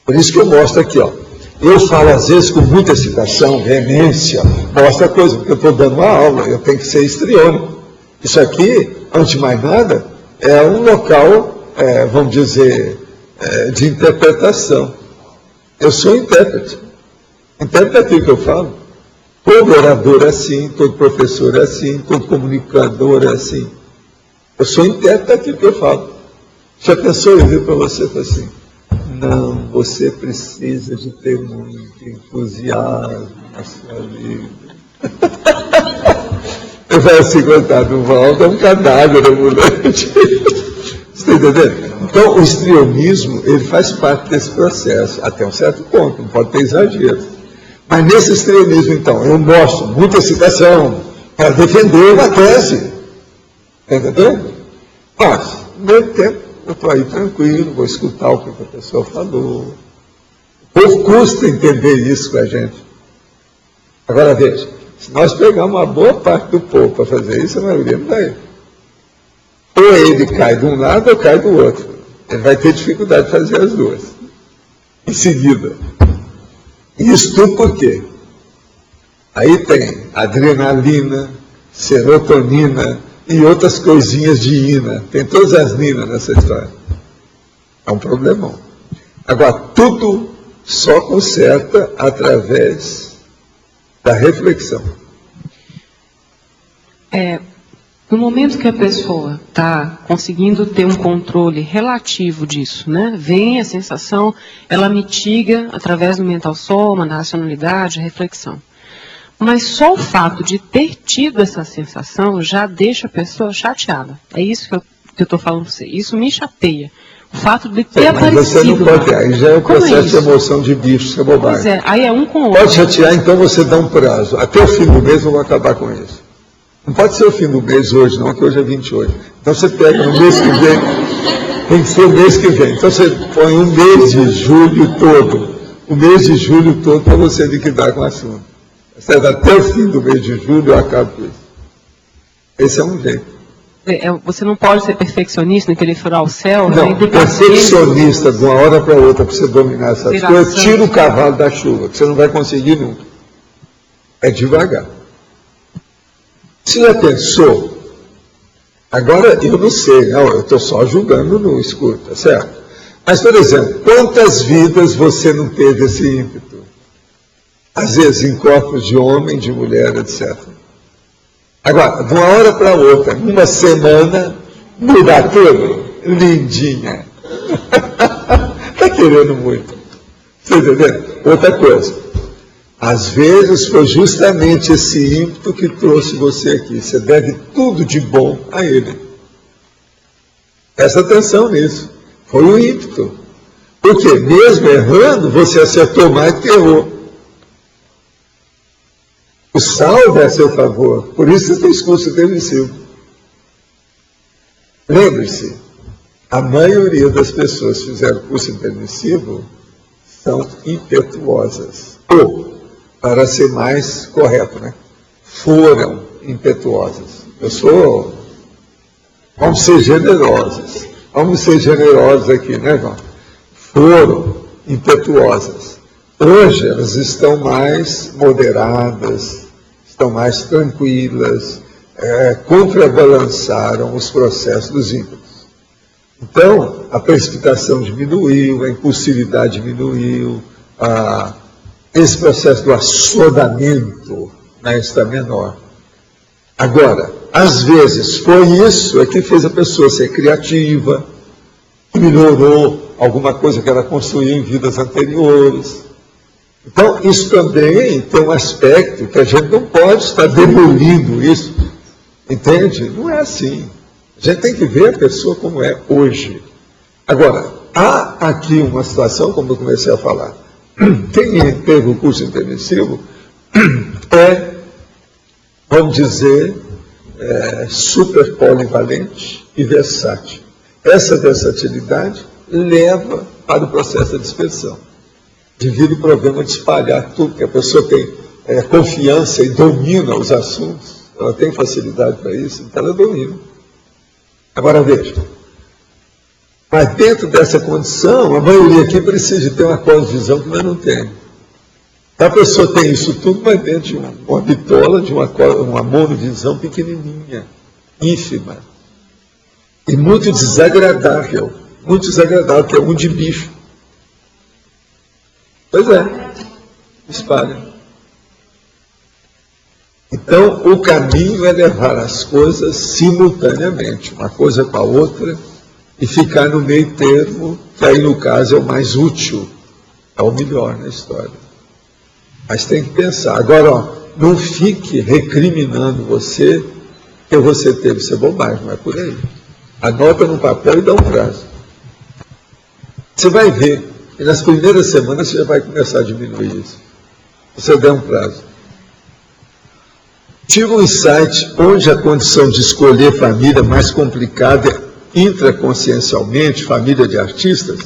B: Por isso que eu mostro aqui, ó. Eu falo às vezes com muita excitação, veemência, mostra a coisa, porque eu estou dando uma aula, eu tenho que ser histriônico. Isso aqui, antes de mais nada, é um local, vamos dizer, de interpretação. Eu sou intérprete. Intérprete é aquilo que eu falo. Todo orador é assim, todo professor é assim, todo comunicador é assim. Eu sou intérprete daquilo que eu falo. Já pensou eu vir para você e falar assim, não, você precisa de ter muito entusiasmo na sua vida. Eu vai assim, coitado, o Valdo é um cadáver ambulante. Você está entendendo? Então, o histrionismo, ele faz parte desse processo, até um certo ponto, não pode ter exagero. Mas nesse extremismo, então, eu mostro muita excitação para defender uma tese. Entendeu? Mas, no mesmo tempo, eu estou aí tranquilo, vou escutar o que a pessoa falou. O povo custa entender isso com a gente. Agora veja, se nós pegarmos uma boa parte do povo para fazer isso, a maioria não vai. Ou ele cai de um lado ou cai do outro. Ele vai ter dificuldade de fazer as duas. Em seguida. Isso tudo por quê? Aí tem adrenalina, serotonina e outras coisinhas de ina. Tem todas as ninas nessa história. É um problemão. Agora, tudo só conserta através da reflexão.
A: No momento que a pessoa está conseguindo ter um controle relativo disso, né? Vem a sensação, ela mitiga através do mental soma, da racionalidade, da reflexão. Mas só o fato de ter tido essa sensação já deixa a pessoa chateada. É isso que eu estou falando para você. Isso me chateia. O fato de ter aparecido.
B: Mas você não pode, aí já é o processo de emoção de bicho, isso é bobagem.
A: Pois é, aí é um com o outro.
B: Pode chatear, então você dá um prazo. Até o fim do mês eu vou acabar com isso. Não pode ser o fim do mês hoje, não, que hoje é 28. Então você pega no mês que vem, tem que ser o mês que vem. Então você põe um mês de julho todo, o mês de julho todo para você liquidar com o assunto. Até o fim do mês de julho eu acabo com isso. Esse é um jeito.
A: Você não pode ser perfeccionista em querer furar o céu?
B: Não, perfeccionista de uma hora para outra para você dominar essas coisas, tira o cavalo da chuva, que você não vai conseguir nunca. É devagar. Você já pensou? Agora eu não sei, não, eu estou só julgando no escuro, tá certo? Mas, por exemplo, quantas vidas você não teve esse ímpeto? Às vezes em corpos de homem, de mulher, etc. Agora, de uma hora para outra, numa semana, muda tudo. Lindinha. Está querendo muito. Você entendeu? Outra coisa. Às vezes foi justamente esse ímpeto que trouxe você aqui. Você deve tudo de bom a ele. Presta atenção nisso. Foi o ímpeto. Porque mesmo errando, você acertou mais do que errou. O saldo é a seu favor. Por isso você fez curso intermissivo. Lembre-se, a maioria das pessoas que fizeram curso intermissivo são impetuosas. Ou, para ser mais correto, né? Foram impetuosas. Vamos ser generosos. Vamos ser generosos aqui, né, João? Foram impetuosas. Hoje elas estão mais moderadas, estão mais tranquilas, contrabalançaram os processos dos ímpetos. Então, a precipitação diminuiu, a impulsividade diminuiu, esse processo do assodamento, né, está menor. Agora, às vezes, foi isso que fez a pessoa ser criativa, melhorou alguma coisa que ela construiu em vidas anteriores. Então, isso também tem um aspecto que a gente não pode estar demolindo isso, entende? Não é assim. A gente tem que ver a pessoa como é hoje. Agora, há aqui uma situação, como eu comecei a falar, quem teve o curso intermissivo vamos dizer, super polivalente e versátil. Essa versatilidade leva para o processo da dispersão, devido ao problema de espalhar tudo, que a pessoa tem confiança e domina os assuntos, ela tem facilidade para isso, então ela domina. Agora veja, mas dentro dessa condição, a maioria aqui precisa de ter uma cosmovisão que nós não temos. A pessoa tem isso tudo, mas dentro de uma bitola, de uma monovisão pequenininha, ínfima, e muito desagradável, que é um de bicho. Pois é, espalha. Então, o caminho é levar as coisas simultaneamente, uma coisa com a outra, e ficar no meio termo, que aí no caso é o mais útil, é o melhor na história. Mas tem que pensar. Agora, não fique recriminando você que você teve. Isso é bobagem, não é por aí. Anota no papel e dá um prazo. Você vai ver, e nas primeiras semanas você já vai começar a diminuir isso. Você dá um prazo. Tive um insight onde a condição de escolher família mais complicada intraconsciencialmente, família de artistas,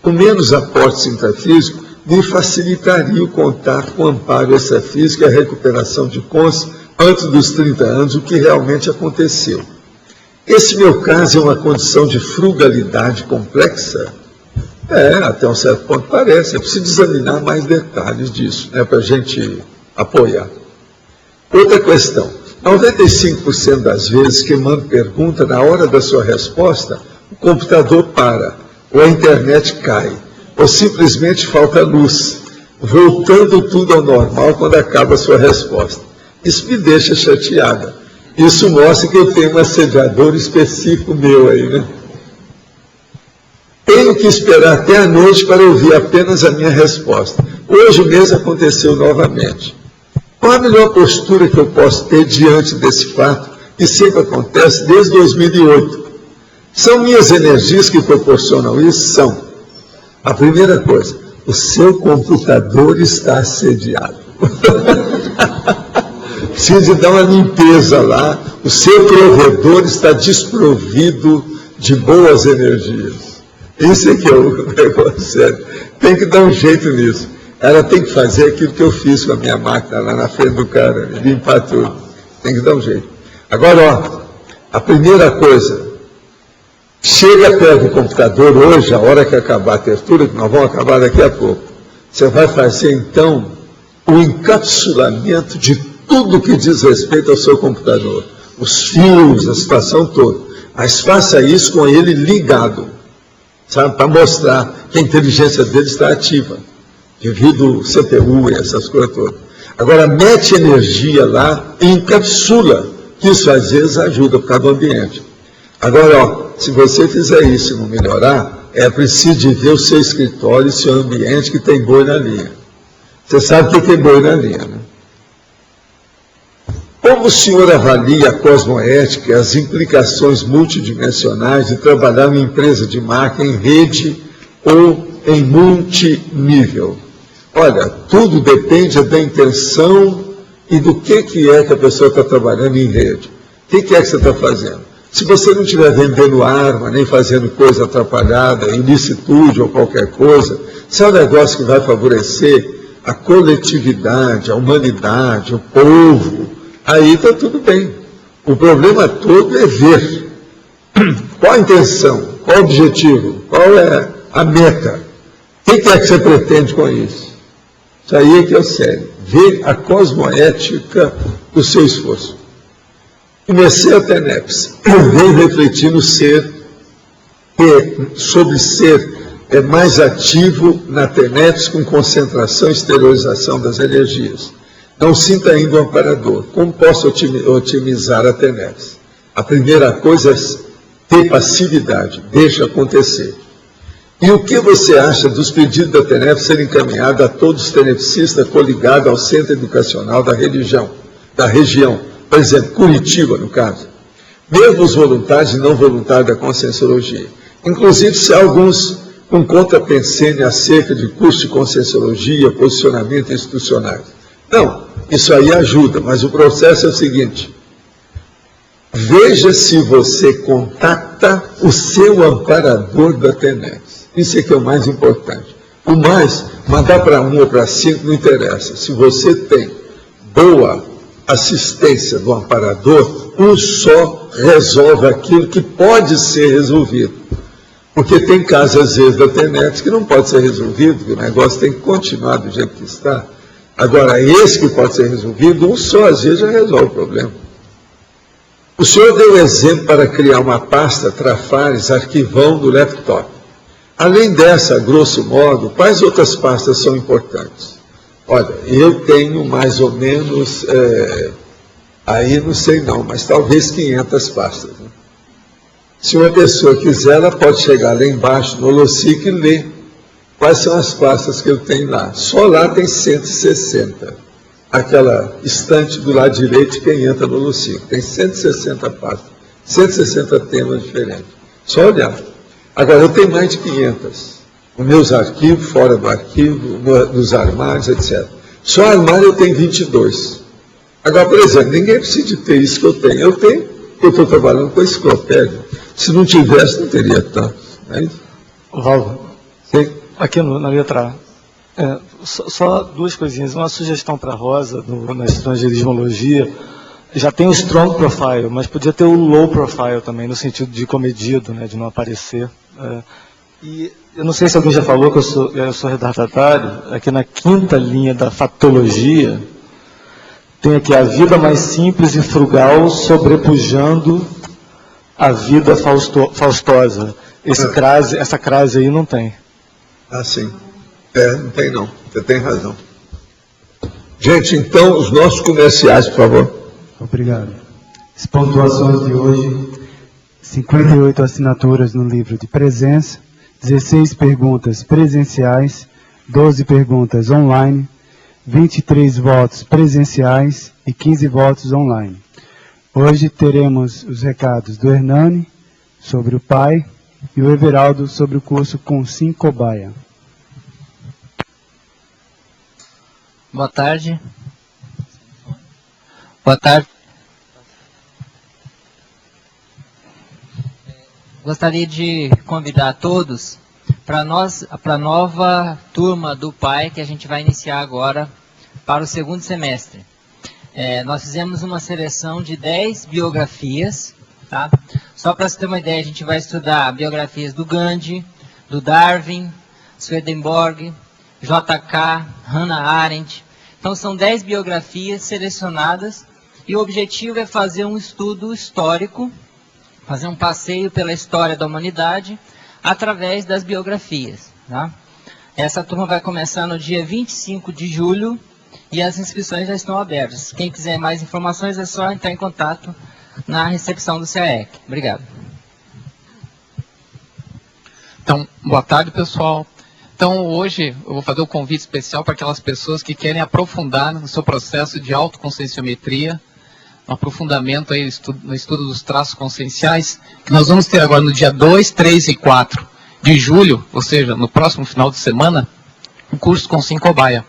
B: com menos aportes intrafísicos, me facilitaria o contato com o amparo extrafísico e a recuperação de consciência antes dos 30 anos, o que realmente aconteceu. Esse meu caso é uma condição de frugalidade complexa? Até um certo ponto parece. É preciso examinar mais detalhes disso, para a gente apoiar. Outra questão. 95% das vezes que mando pergunta, na hora da sua resposta, o computador para, ou a internet cai, ou simplesmente falta luz, voltando tudo ao normal quando acaba a sua resposta. Isso me deixa chateada. Isso mostra que eu tenho um assediador específico meu aí, né? Tenho que esperar até a noite para ouvir apenas a minha resposta. Hoje mesmo aconteceu novamente. Qual a melhor postura que eu posso ter diante desse fato, que sempre acontece desde 2008? São minhas energias que proporcionam isso? São. A primeira coisa, o seu computador está assediado. Precisa dar uma limpeza lá, o seu provedor está desprovido de boas energias. Isso é que é o negócio sério. Tem que dar um jeito nisso. Ela tem que fazer aquilo que eu fiz com a minha máquina lá na frente do cara, limpar tudo. Tem que dar um jeito. Agora, a primeira coisa, chega perto do computador hoje, a hora que acabar a tertúlia, que nós vamos acabar daqui a pouco, você vai fazer então o encapsulamento de tudo que diz respeito ao seu computador. Os fios, a situação toda. Mas faça isso com ele ligado, sabe, para mostrar que a inteligência dele está ativa, devido ao CPU e essas coisas todas. Agora, mete energia lá e encapsula, que isso às vezes ajuda por causa do ambiente. Agora, se você fizer isso e não melhorar, é preciso de ver o seu escritório e seu ambiente que tem boi na linha. Você sabe o que é boi na linha, né? Como o senhor avalia a cosmoética e as implicações multidimensionais de trabalhar numa empresa de marca em rede ou em multinível. Olha, tudo depende da intenção e do que é que a pessoa está trabalhando em rede. O que é que você está fazendo? Se você não estiver vendendo arma, nem fazendo coisa atrapalhada, ilicitude ou qualquer coisa, se é um negócio que vai favorecer a coletividade, a humanidade, o povo, aí está tudo bem. O problema todo é ver qual a intenção, qual o objetivo, qual é a meta. O que é que você pretende com isso? Isso aí é que é sério. Ver a cosmoética do seu esforço. Comecei a TENEPS, vem refletir no ser, sobre ser mais ativo na TENEPS com concentração e exteriorização das energias. Não sinta ainda o amparador. Como posso otimizar a TENEPS? A primeira coisa é ter passividade, deixa acontecer. E o que você acha dos pedidos da TENEPS serem encaminhados a todos os tenepsistas coligados ao centro educacional da região? Por exemplo, Curitiba, no caso. Mesmo os voluntários e não voluntários da Conscienciologia. Inclusive, se há alguns com conta pensene acerca de curso de Conscienciologia, posicionamento institucionais. Não, isso aí ajuda, mas o processo é o seguinte. Veja se você contacta o seu amparador da TENEPS. Isso é que é o mais importante. O mais, mandar para 1 ou para 5 não interessa. Se você tem boa assistência do amparador, um só resolve aquilo que pode ser resolvido. Porque tem casos, às vezes, da TENEPS que não pode ser resolvido, que o negócio tem que continuar do jeito que está. Agora, esse que pode ser resolvido, um só, às vezes, já resolve o problema. O senhor deu exemplo para criar uma pasta Trafares arquivão do laptop. Além dessa, grosso modo, quais outras pastas são importantes? Olha, eu tenho mais ou menos, aí não sei não, mas talvez 500 pastas. Né? Se uma pessoa quiser, ela pode chegar lá embaixo no Holosic e ler quais são as pastas que eu tenho lá. Só lá tem 160. Aquela estante do lado direito, quem entra no Holosic. Tem 160 pastas, 160 temas diferentes. Só olhar. Agora, eu tenho mais de 500. Os meus arquivos, fora do arquivo, nos armários, etc. Só armário eu tenho 22. Agora, por exemplo, ninguém precisa de ter isso que eu tenho. Eu tenho, eu estou trabalhando com a enciclopédia. Se não tivesse, não teria tanto. Não é isso?
M: Valdo, aqui na letra A, só duas coisinhas. Uma sugestão para a Rosa, na estrangeirismologia, já tem o strong profile, mas podia ter o low profile também, no sentido de comedido, né, de não aparecer. E eu não sei se alguém já falou que eu sou retardatário, aqui na 5ª linha da fatologia, tem aqui a vida mais simples e frugal sobrepujando a vida faustosa. Essa crase aí não tem.
B: Ah, sim. Não tem não. Você tem razão. Gente, então, os nossos comerciais, por favor.
N: Obrigado. As pontuações de hoje, 58 assinaturas no livro de presença, 16 perguntas presenciais, 12 perguntas online, 23 votos presenciais e 15 votos online. Hoje teremos os recados do Hernani sobre o pai e o Everaldo sobre o curso Consim Cobaia.
O: Boa tarde. Boa tarde. Gostaria de convidar todos para a nova turma do PAI que a gente vai iniciar agora para o 2º semestre. Nós fizemos uma seleção de 10 biografias, tá? Só para você ter uma ideia, a gente vai estudar biografias do Gandhi, do Darwin, Swedenborg, JK, Hannah Arendt. Então são 10 biografias selecionadas e o objetivo é fazer um estudo histórico, fazer um passeio pela história da humanidade através das biografias. Tá? Essa turma vai começar no dia 25 de julho e as inscrições já estão abertas. Quem quiser mais informações é só entrar em contato na recepção do CAEC. Obrigado.
P: Então, boa tarde, pessoal. Então, hoje eu vou fazer um convite especial para aquelas pessoas que querem aprofundar no seu processo de autoconscienciometria, um aprofundamento aí no estudo dos traços conscienciais, que nós vamos ter agora no dia 2, 3 e 4. de julho, ou seja, no próximo final de semana, um curso com Sincobaia.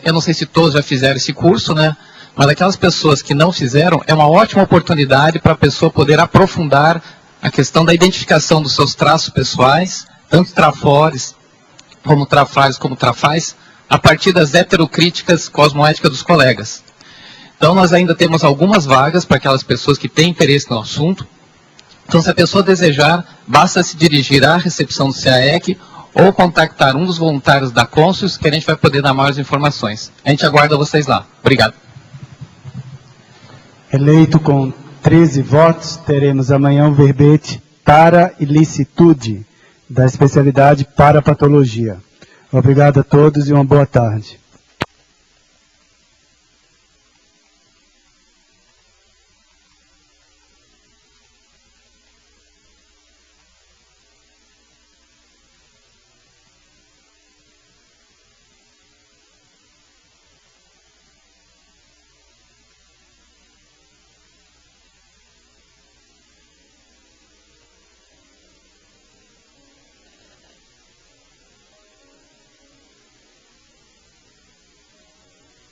P: Eu não sei se todos já fizeram esse curso, né? Mas aquelas pessoas que não fizeram, é uma ótima oportunidade para a pessoa poder aprofundar a questão da identificação dos seus traços pessoais, tanto trafores, como trafais, como trafais, a partir das heterocríticas cosmoéticas dos colegas. Então, nós ainda temos algumas vagas para aquelas pessoas que têm interesse no assunto. Então, se a pessoa desejar, basta se dirigir à recepção do CAEC ou contactar um dos voluntários da Conscius, que a gente vai poder dar maiores informações. A gente aguarda vocês lá. Obrigado.
N: Eleito com 13 votos, teremos amanhã o verbete para ilicitude, da especialidade para patologia. Obrigado a todos e uma boa tarde.